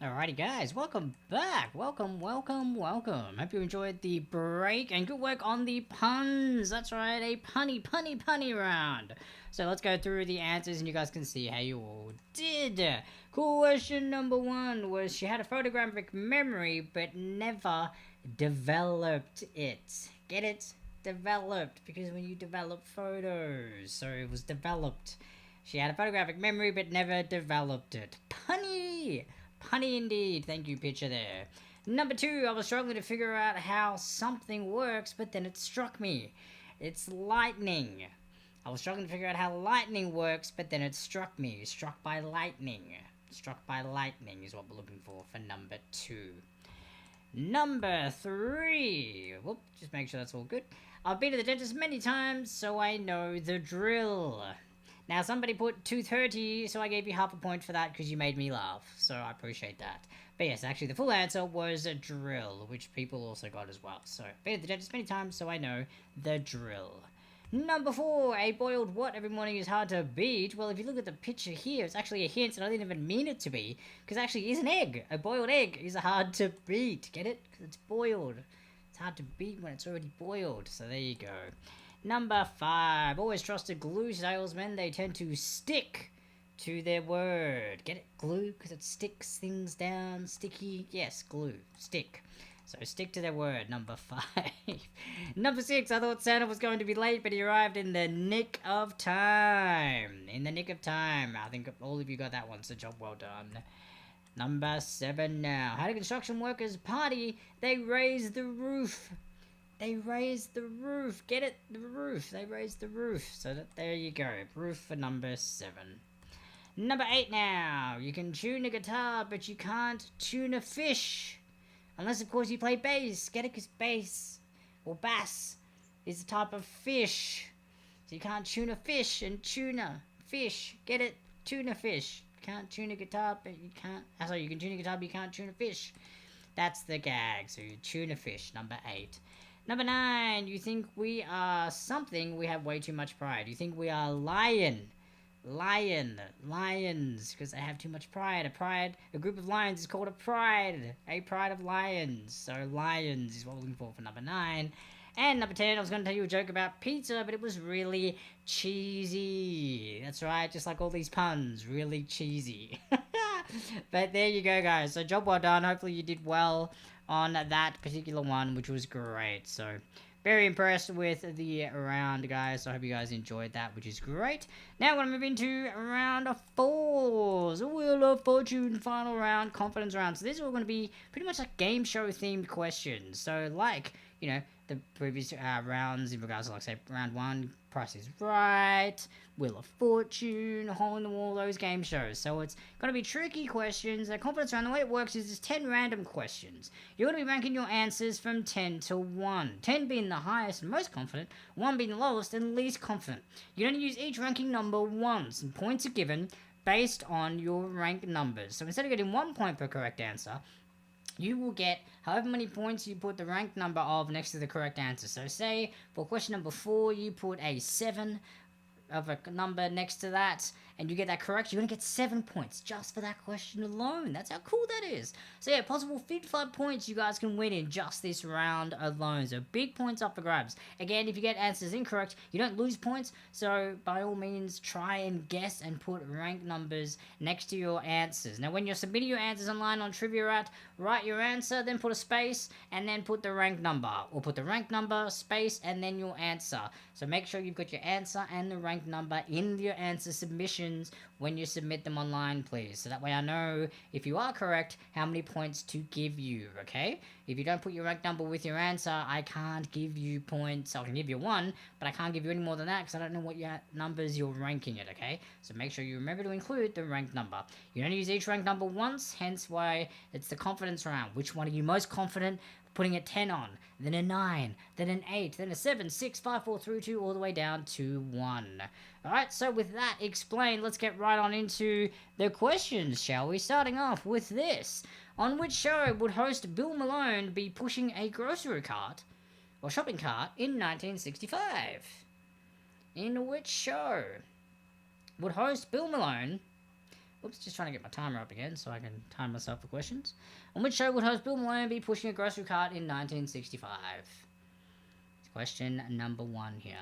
Alrighty guys, welcome back. Welcome. Hope you enjoyed the break and good work on the puns. That's right, a punny round. So let's go through the answers and you guys can see how you all did. Question number 1 was she had a photographic memory but never developed it. Get it? Developed, because when you develop photos, so it was developed. She had a photographic memory but never developed it. Punny! Punny indeed. Thank you, picture there. Number 2, I was struggling to figure out how something works, but then it struck me. It's lightning. I was struggling to figure out how lightning works, but then it struck me. Struck by lightning. Struck by lightning is what we're looking for number 2. Number 3. Whoop, just make sure that's all good. I've been to the dentist many times, so I know the drill. Now, somebody put 230, so I gave you half a point for that because you made me laugh. So I appreciate that. But yes, actually, the full answer was a drill, which people also got as well. So, been at the dentist many times, so I know the drill. Number 4, a boiled what every morning is hard to beat. Well, if you look at the picture here, it's actually a hint, and I didn't even mean it to be, because actually it is an egg. A boiled egg is hard to beat. Get it? Because it's boiled. It's hard to beat when it's already boiled. So there you go. Number 5. Always trusted glue salesmen. They tend to stick to their word. Get it? Glue? Because it sticks things down. Sticky? Yes, glue. Stick. So stick to their word. Number 5. Number 6. I thought Santa was going to be late, but he arrived in the nick of time. In the nick of time. I think all of you got that one, so job well done. Number 7 now. How do construction workers party? They raise the roof. They raised the roof. Get it? The roof. They raised the roof. So there you go. Roof for number 7. Number 8 now. You can tune a guitar, but you can't tune a fish. Unless, of course, you play bass. Get it? Because bass or bass is a type of fish. So you can't tune a fish and tuna. Fish. Get it? Tuna fish. You can't tune a guitar, but you can't... Sorry, you can tune a guitar, but you can't tune a fish. That's the gag. So you tune a fish. Number 8. Number 9, you think we are something, we have way too much pride. You think we are lions, because they have too much pride. A group of lions is called a pride of lions. So lions is what we're looking for number 9. And number 10, I was going to tell you a joke about pizza, but it was really cheesy. That's right, just like all these puns, really cheesy. But there you go, guys. So job well done. Hopefully you did well on that particular one, which was great. So very impressed with the round, guys. So I hope you guys enjoyed that, which is great. Now we're going to move into round 4. The Wheel of Fortune final round, confidence round. So these are all going to be pretty much like game show themed questions. So like, you know, the previous rounds in regards to, like, say, round 1, Price is Right, Wheel of Fortune, Hole in the Wall, those game shows. So it's going to be tricky questions. The confidence round, the way it works is there's 10 random questions. You're going to be ranking your answers from 10 to 1. 10 being the highest and most confident, 1 being the lowest and least confident. You only use each ranking number once, and points are given based on your rank numbers. So instead of getting 1 point per correct answer, you will get however many points you put the rank number of next to the correct answer. So say for question number 4, you put a 7 of a number next to that, and you get that correct, you're going to get 7 points just for that question alone. That's how cool that is. So yeah, possible 55 points you guys can win in just this round alone. So big points up for grabs. Again, if you get answers incorrect, you don't lose points. So by all means, try and guess and put rank numbers next to your answers. Now when you're submitting your answers online on Trivia At, write your answer, then put a space, and then put the rank number. Or put the rank number, space, and then your answer. So make sure you've got your answer and the rank number in your answer submissions when you submit them online, please. So that way I know, if you are correct, how many points to give you, okay? If you don't put your rank number with your answer, I can't give you points. I can give you 1, but I can't give you any more than that because I don't know what your numbers you're ranking it, okay? So make sure you remember to include the rank number. You only use each rank number once, hence why it's the confidence round. Which one are you most confident putting a 10 on, then a 9, then an 8, then a 7, 6, 5, 4, 3, 2, all the way down to 1. Alright, so with that explained, let's get right on into the questions, shall we? Starting off with this. On which show would host Bill Malone be pushing a grocery cart, or shopping cart, in 1965? In which show would host Bill Malone Oops, just trying to get my timer up again so I can time myself for questions. On which show would host Bill Malone be pushing a grocery cart in 1965? Question number 1 here.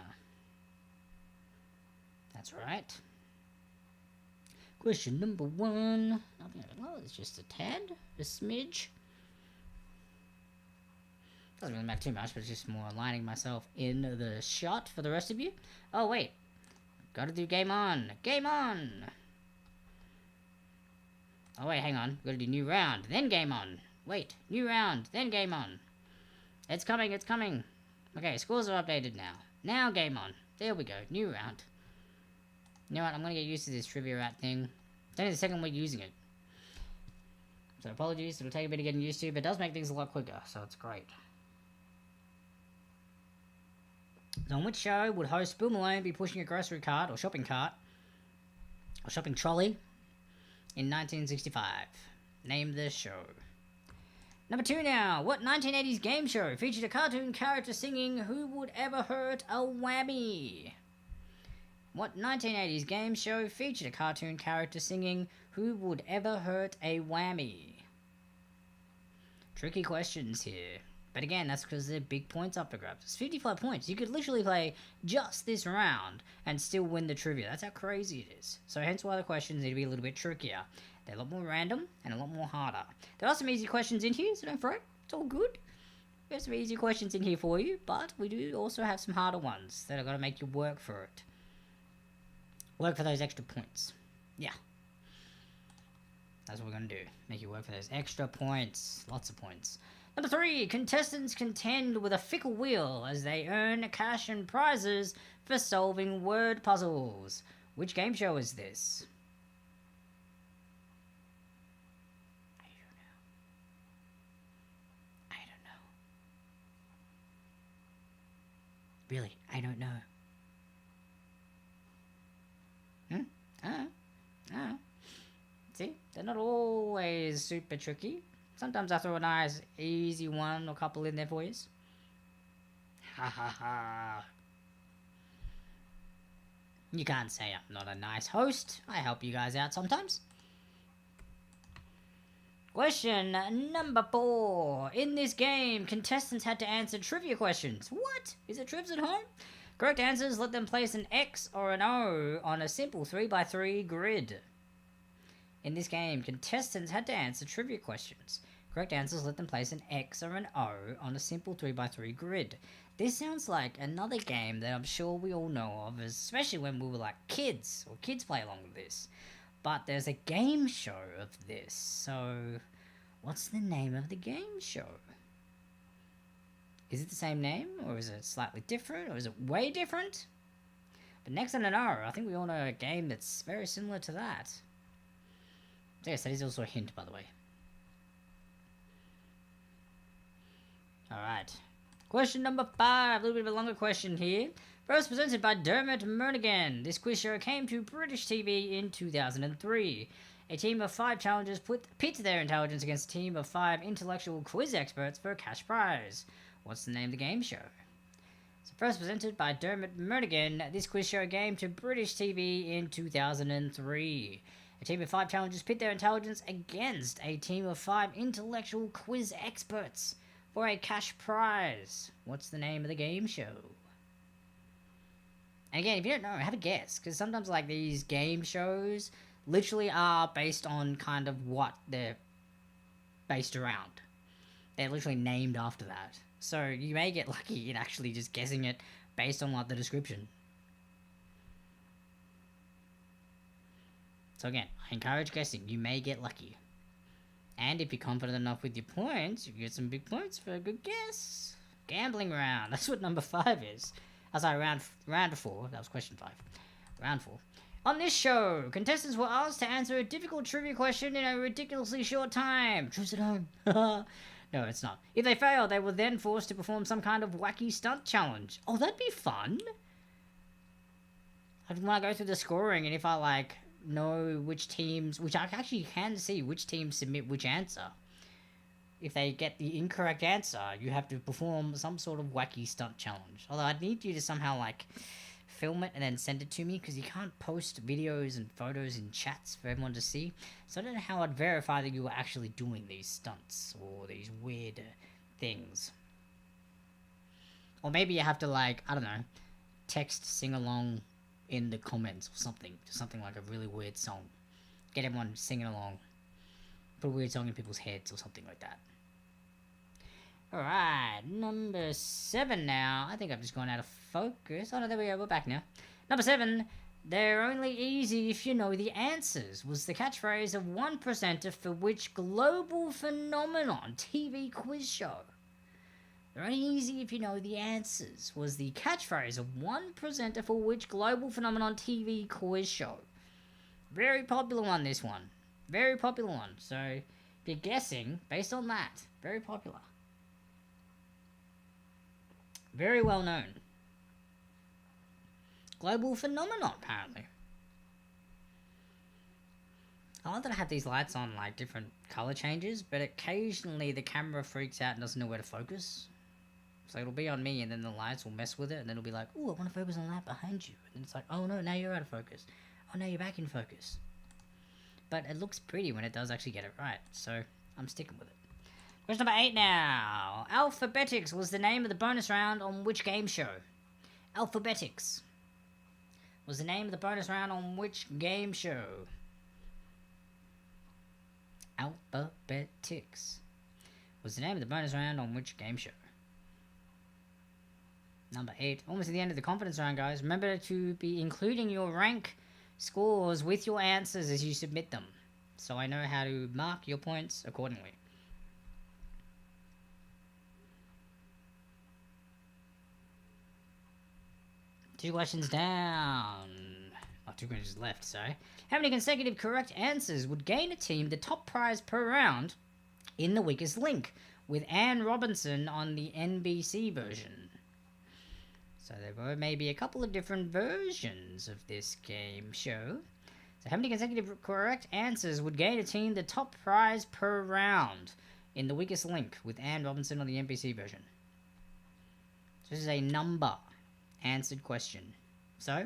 That's right. Question number 1. Nothing low, it's just a tad, a smidge. Doesn't really matter too much, but it's just more aligning myself in the shot for the rest of you. Oh, wait. Gotta do game on. Game on! Oh, wait, hang on. Gotta do new round, then game on. Wait, new round, then game on. It's coming, it's coming. Okay, scores are updated now. Now game on. There we go, new round. You know what, I'm gonna get used to this trivia rat thing. It's only the second week using it. So apologies, it'll take a bit of getting used to, but it does make things a lot quicker, so it's great. So on which show would host Bill Malone be pushing a grocery cart, or shopping trolley, in 1965? Name the show. Number 2 now. What 1980s game show featured a cartoon character singing "Who Would Ever Hurt a Whammy"? What 1980s game show featured a cartoon character singing "Who Would Ever Hurt a Whammy"? Tricky questions here. But again, that's because they're big points up for grabs. It's 55 points. You could literally play just this round and still win the trivia. That's how crazy it is. So hence why the questions need to be a little bit trickier. They're a lot more random and a lot more harder. There are some easy questions in here, so don't fret. It's all good. There's some easy questions in here for you, but we do also have some harder ones that are going to make you work for it. Work for those extra points. Yeah. That's what we're going to do. Make you work for those extra points. Lots of points. Number 3, contestants contend with a fickle wheel as they earn cash and prizes for solving word puzzles. Which game show is this? I don't know. Really, I don't know. See, they're not always super tricky. Sometimes I throw a nice, easy one or couple in there for you. Ha ha ha. You can't say I'm not a nice host. I help you guys out sometimes. Question number 4. In this game, contestants had to answer trivia questions. What? Is it Trivs at Home? Correct answers let them place an X or an O on a simple 3x3 grid. In this game, contestants had to answer trivia questions. Correct answers let them place an X or an O on a simple 3x3 grid. This sounds like another game that I'm sure we all know of, especially when we were like kids, or kids play along with this. But there's a game show of this, so what's the name of the game show? Is it the same name, or is it slightly different, or is it way different? But next on an O, I think we all know a game that's very similar to that. Yes, that is also a hint, by the way. Alright. Question number 5. A little bit of a longer question here. First presented by Dermot Murnaghan. This quiz show came to British TV in 2003. A team of 5 challengers pit their intelligence against a team of 5 intellectual quiz experts for a cash prize. What's the name of the game show? So first presented by Dermot Murnaghan. This quiz show came to British TV in 2003. A team of 5 challengers pit their intelligence against a team of 5 intellectual quiz experts for a cash prize. What's the name of the game show? And again, if you don't know, have a guess, because sometimes like these game shows literally are based on kind of what they're based around. They're literally named after that. So you may get lucky in actually just guessing it based on like the description. So again, I encourage guessing. You may get lucky. And if you're confident enough with your points, you get some big points for a good guess. Gambling round. That's what number 5 is. Oh, sorry, round 4. That was question 5. Round 4. On this show, contestants were asked to answer a difficult trivia question in a ridiculously short time. Trivs at Home. No, it's not. If they failed, they were then forced to perform some kind of wacky stunt challenge. Oh, that'd be fun. I'd want to go through the scoring, and if I like know which teams, which I actually can see which teams submit which answer. If they get the incorrect answer, you have to perform some sort of wacky stunt challenge. Although I'd need you to somehow like film it and then send it to me, because you can't post videos and photos in chats for everyone to see. So I don't know how I'd verify that you were actually doing these stunts or these weird things. Or maybe you have to, like, I don't know, text sing along in the comments or something. Just something like a really weird song. Get everyone singing along. Put a weird song in people's heads or something like that. Alright, number 7 now. I think I've just gone out of focus. Oh no, there we go, we're back now. Number 7, they're only easy if you know the answers, was the catchphrase of one presenter for which global phenomenon TV quiz show. They're only easy if you know the answers, was the catchphrase of one presenter for which global phenomenon TV quiz show. Very popular one, this one. Very popular one. So, if you're guessing, based on that, very popular. Very well known. Global phenomenon, apparently. I love that I have these lights on, like, different color changes, but occasionally the camera freaks out and doesn't know where to focus. So it'll be on me, and then the lights will mess with it, and then it'll be like, ooh, I want to focus on that behind you. And then it's like, oh no, now you're out of focus. Oh, now you're back in focus. But it looks pretty when it does actually get it right, so I'm sticking with it. Question number 8 now. Alphabetics was the name of the bonus round on which game show? Alphabetics was the name of the bonus round on which game show? Alphabetics was the name of the bonus round on which game show? Number 8. Almost at the end of the confidence round, guys. Remember to be including your rank scores with your answers as you submit them, so I know how to mark your points accordingly. Two questions down. Oh, 2 questions left, sorry. How many consecutive correct answers would gain a team the top prize per round in the weakest link, with Anne Robinson on the NBC version? So there may be a couple of different versions of this game show. So how many consecutive correct answers would gain a team the top prize per round in the weakest link, with Anne Robinson on the NBC version? So this is a number answered question. So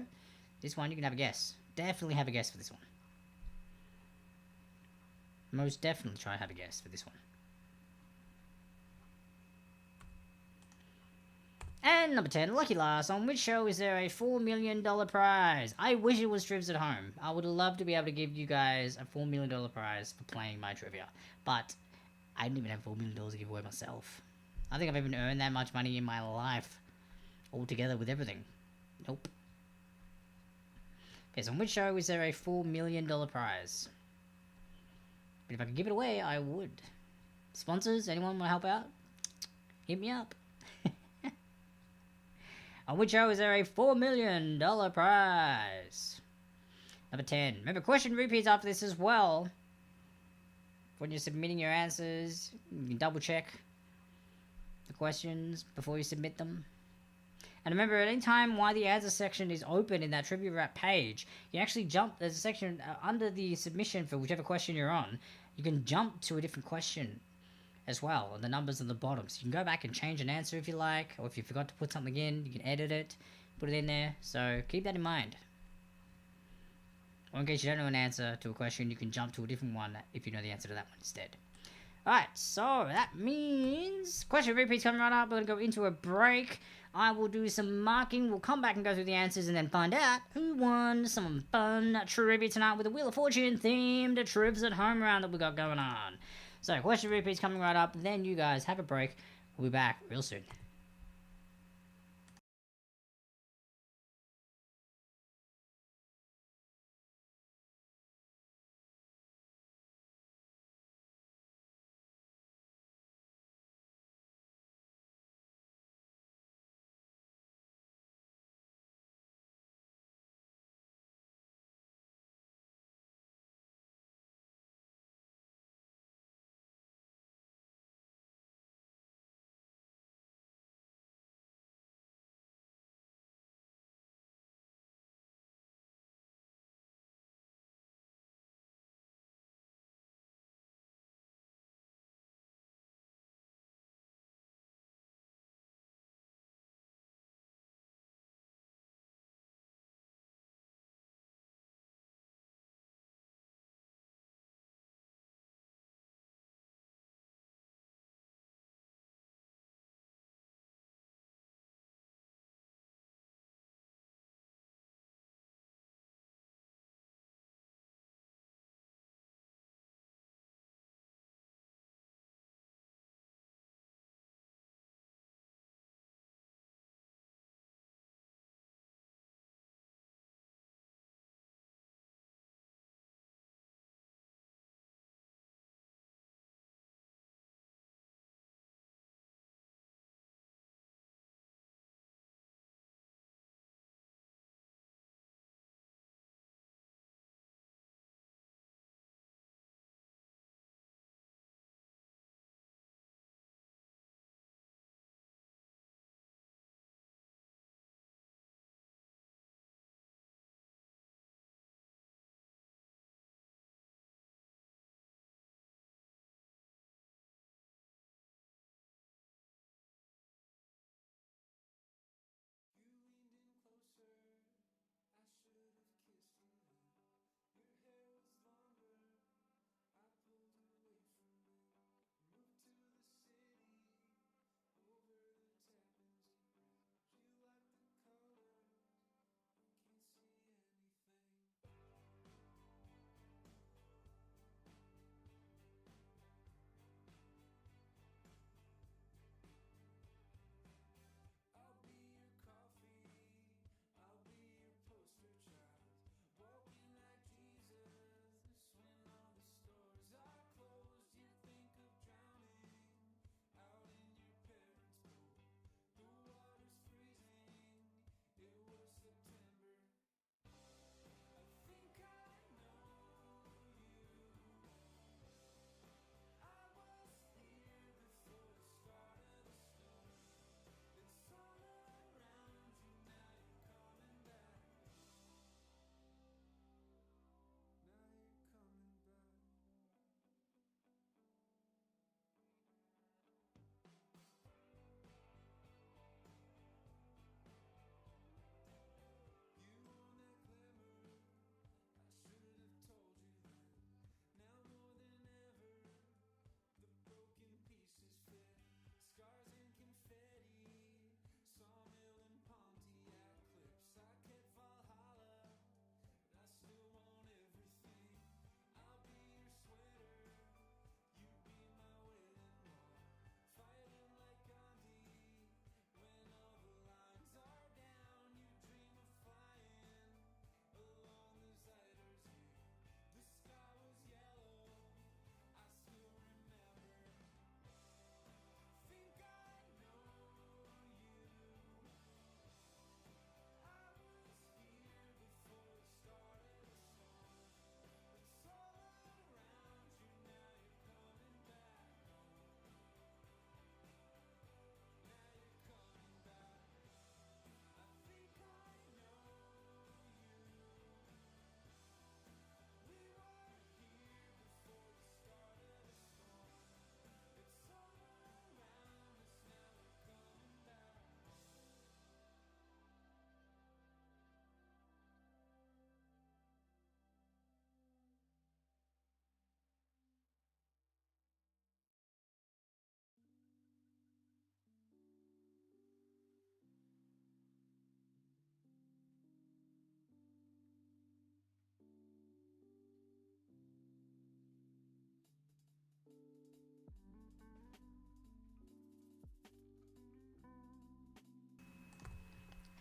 this one you can have a guess. Definitely have a guess for this one. Most definitely try to have a guess for this one. And number 10, lucky last. On which show is there a $4 million prize? I wish it was Trivs At Home. I would love to be able to give you guys a $4 million prize for playing my trivia. But I didn't even have $4 million to give away myself. I think I've even earned that much money in my life. Altogether with everything. Nope. Okay, so on which show is there a $4 million prize? But if I could give it away, I would. Sponsors, anyone want to help out? Hit me up. On which show is there a $4 million prize? Number 10. Remember, question repeats after this as well. When you're submitting your answers, you can double check the questions before you submit them. And remember, at any time while the answer section is open in that Trivia Wrap page, you actually jump, there's a section under the submission for whichever question you're on, you can jump to a different question as well, and the numbers on the bottom. So you can go back and change an answer if you like, or if you forgot to put something in, you can edit it, put it in there. So keep that in mind. Or in case you don't know an answer to a question, you can jump to a different one if you know the answer to that one instead. Alright, so that means question repeats coming right up. We're going to go into a break. I will do some marking. We'll come back and go through the answers and then find out who won some fun trivia tonight with a Wheel of Fortune themed Trivs At Home round that we got going on. So question repeats coming right up. Then you guys have a break. We'll be back real soon.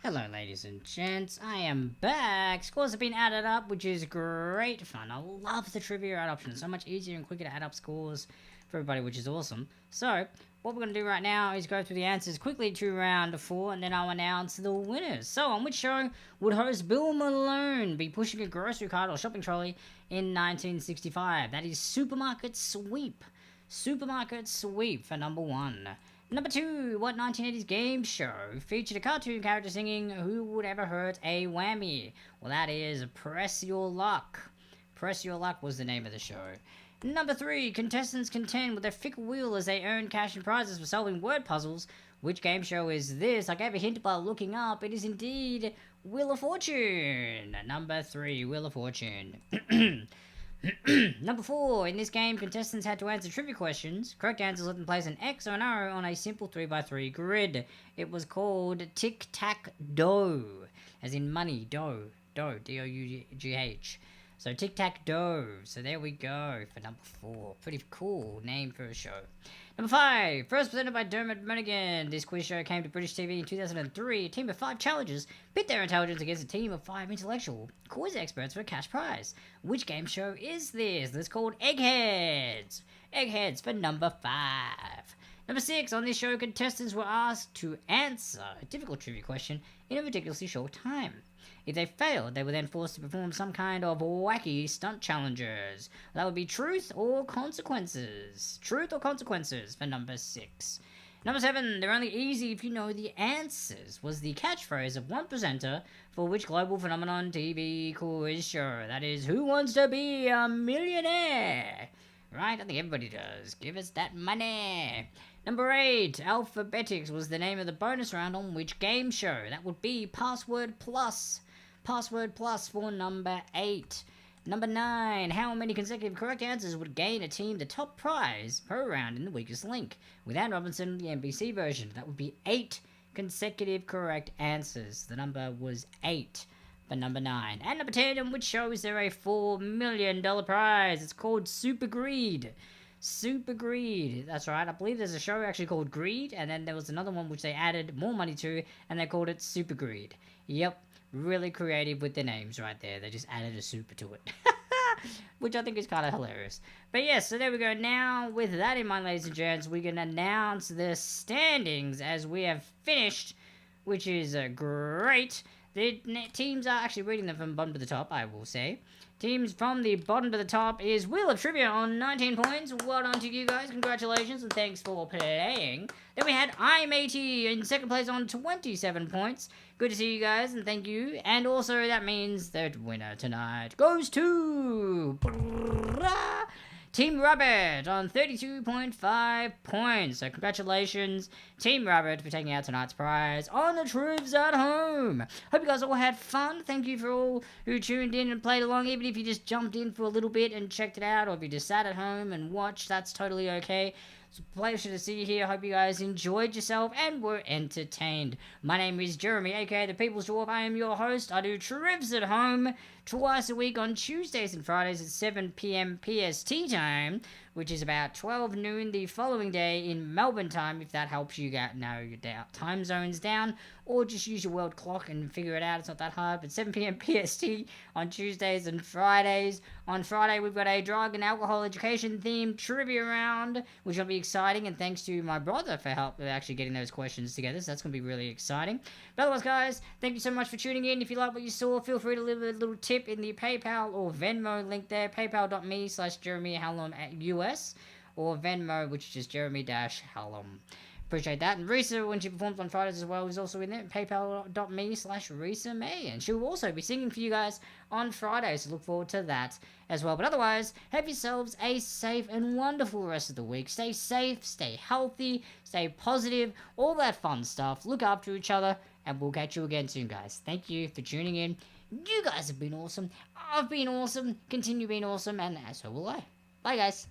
Hello, ladies and gents. I am back. Scores have been added up, which is great fun. I love the trivia add option. It's so much easier and quicker to add up scores for everybody, which is awesome. So, what we're going to do right now is go through the answers quickly to round 4, and then I'll announce the winners. So, on which show would host Bill Malone be pushing a grocery cart or shopping trolley in 1965? That is Supermarket Sweep. Supermarket Sweep for number 1. Number 2, what 1980s game show featured a cartoon character singing "Who Would Ever Hurt a Whammy"? Well, that is Press Your Luck. Press Your Luck was the name of the show. Number 3, contestants contend with a fickle wheel as they earn cash and prizes for solving word puzzles. Which game show is this? I gave a hint by looking up. It is indeed Wheel of Fortune. Number 3, Wheel of Fortune. Number 4, in this game, contestants had to answer trivia questions. Correct answers let them place an X or an arrow on a simple 3x3 grid. It was called Tic-Tac-Dough, as in money, dough, D-O-U-G-H. So Tic-Tac-Dough. So there we go for number 4. Pretty cool name for a show. Number 5, first presented by Dermot Monaghan. This quiz show came to British TV in 2003. A team of 5 challengers pit their intelligence against a team of 5 intellectual quiz experts for a cash prize. Which game show is this? It's called Eggheads. Eggheads for number 5. Number 6, on this show, contestants were asked to answer a difficult trivia question in a ridiculously short time. If they failed, they were then forced to perform some kind of wacky stunt challenges. That would be truth or consequences. Truth or consequences for number 6. Number 7, they're only easy if you know the answers, was the catchphrase of one presenter for which global phenomenon TV quiz show? That is, Who Wants to Be a Millionaire? Right? I think everybody does. Give us that money. Number 8, Alphabetics was the name of the bonus round on which game show? That would be Password Plus. Password Plus for number 8. Number 9, how many consecutive correct answers would gain a team the top prize per round in the weakest link? With Anne Robinson, the NBC version, that would be 8 consecutive correct answers. The number was 8 for number 9. And number 10, in which show is there a $4 million prize? It's called Super Greed. Super Greed. That's right. I believe there's a show actually called Greed, and then there was another one which they added more money to, and they called it Super Greed. Yep. Really creative with the names right there. They just added a super to it. Which I think is kind of hilarious. But yes, so there we go. Now, with that in mind, ladies and gents, we can announce the standings as we have finished, which is great. The teams are actually reading them from bottom to the top, I will say. Teams from the bottom to the top is Wheel of Trivia on 19 points. Well done to you guys. Congratulations and thanks for playing. Then we had I'm 80 in second place on 27 points. Good to see you guys and thank you. And also that means that winner tonight goes to Team Rabbit on 32.5 points. So congratulations, Team Rabbit, for taking out tonight's prize on the Trivs at Home. Hope you guys all had fun. Thank you for all who tuned in and played along, even if you just jumped in for a little bit and checked it out, or if you just sat at home and watched, that's totally okay. It's a pleasure to see you here. Hope you guys enjoyed yourself and were entertained. My name is Jeremy, aka the People's Dwarf. I am your host. I do Trivs at Home twice a week on Tuesdays and Fridays at 7 p.m. PST time, which is about 12 noon the following day in Melbourne time, if that helps you narrow your time zones down, or just use your world clock and figure it out. It's not that hard, but 7 p.m. PST on Tuesdays and Fridays. On Friday, we've got a drug and alcohol education themed trivia round, which will be exciting, and thanks to my brother for help with actually getting those questions together, so that's going to be really exciting. But otherwise, guys, thank you so much for tuning in. If you like what you saw, feel free to leave a little tip in the PayPal or Venmo link there, paypal.me/Jeremy-Hallam US, or Venmo, which is just Jeremy-Hallam. Appreciate that. And Risa, when she performs on Fridays as well, is also in there, paypal.me/Risa Mei, and she'll also be singing for you guys on Fridays, so look forward to that as well. But otherwise, have yourselves a safe and wonderful rest of the week. Stay safe, stay healthy, stay positive, all that fun stuff. Look after each other, and we'll catch you again soon, guys. Thank you for tuning in. You guys have been awesome. I've been awesome. Continue being awesome, and so will I. Bye, guys.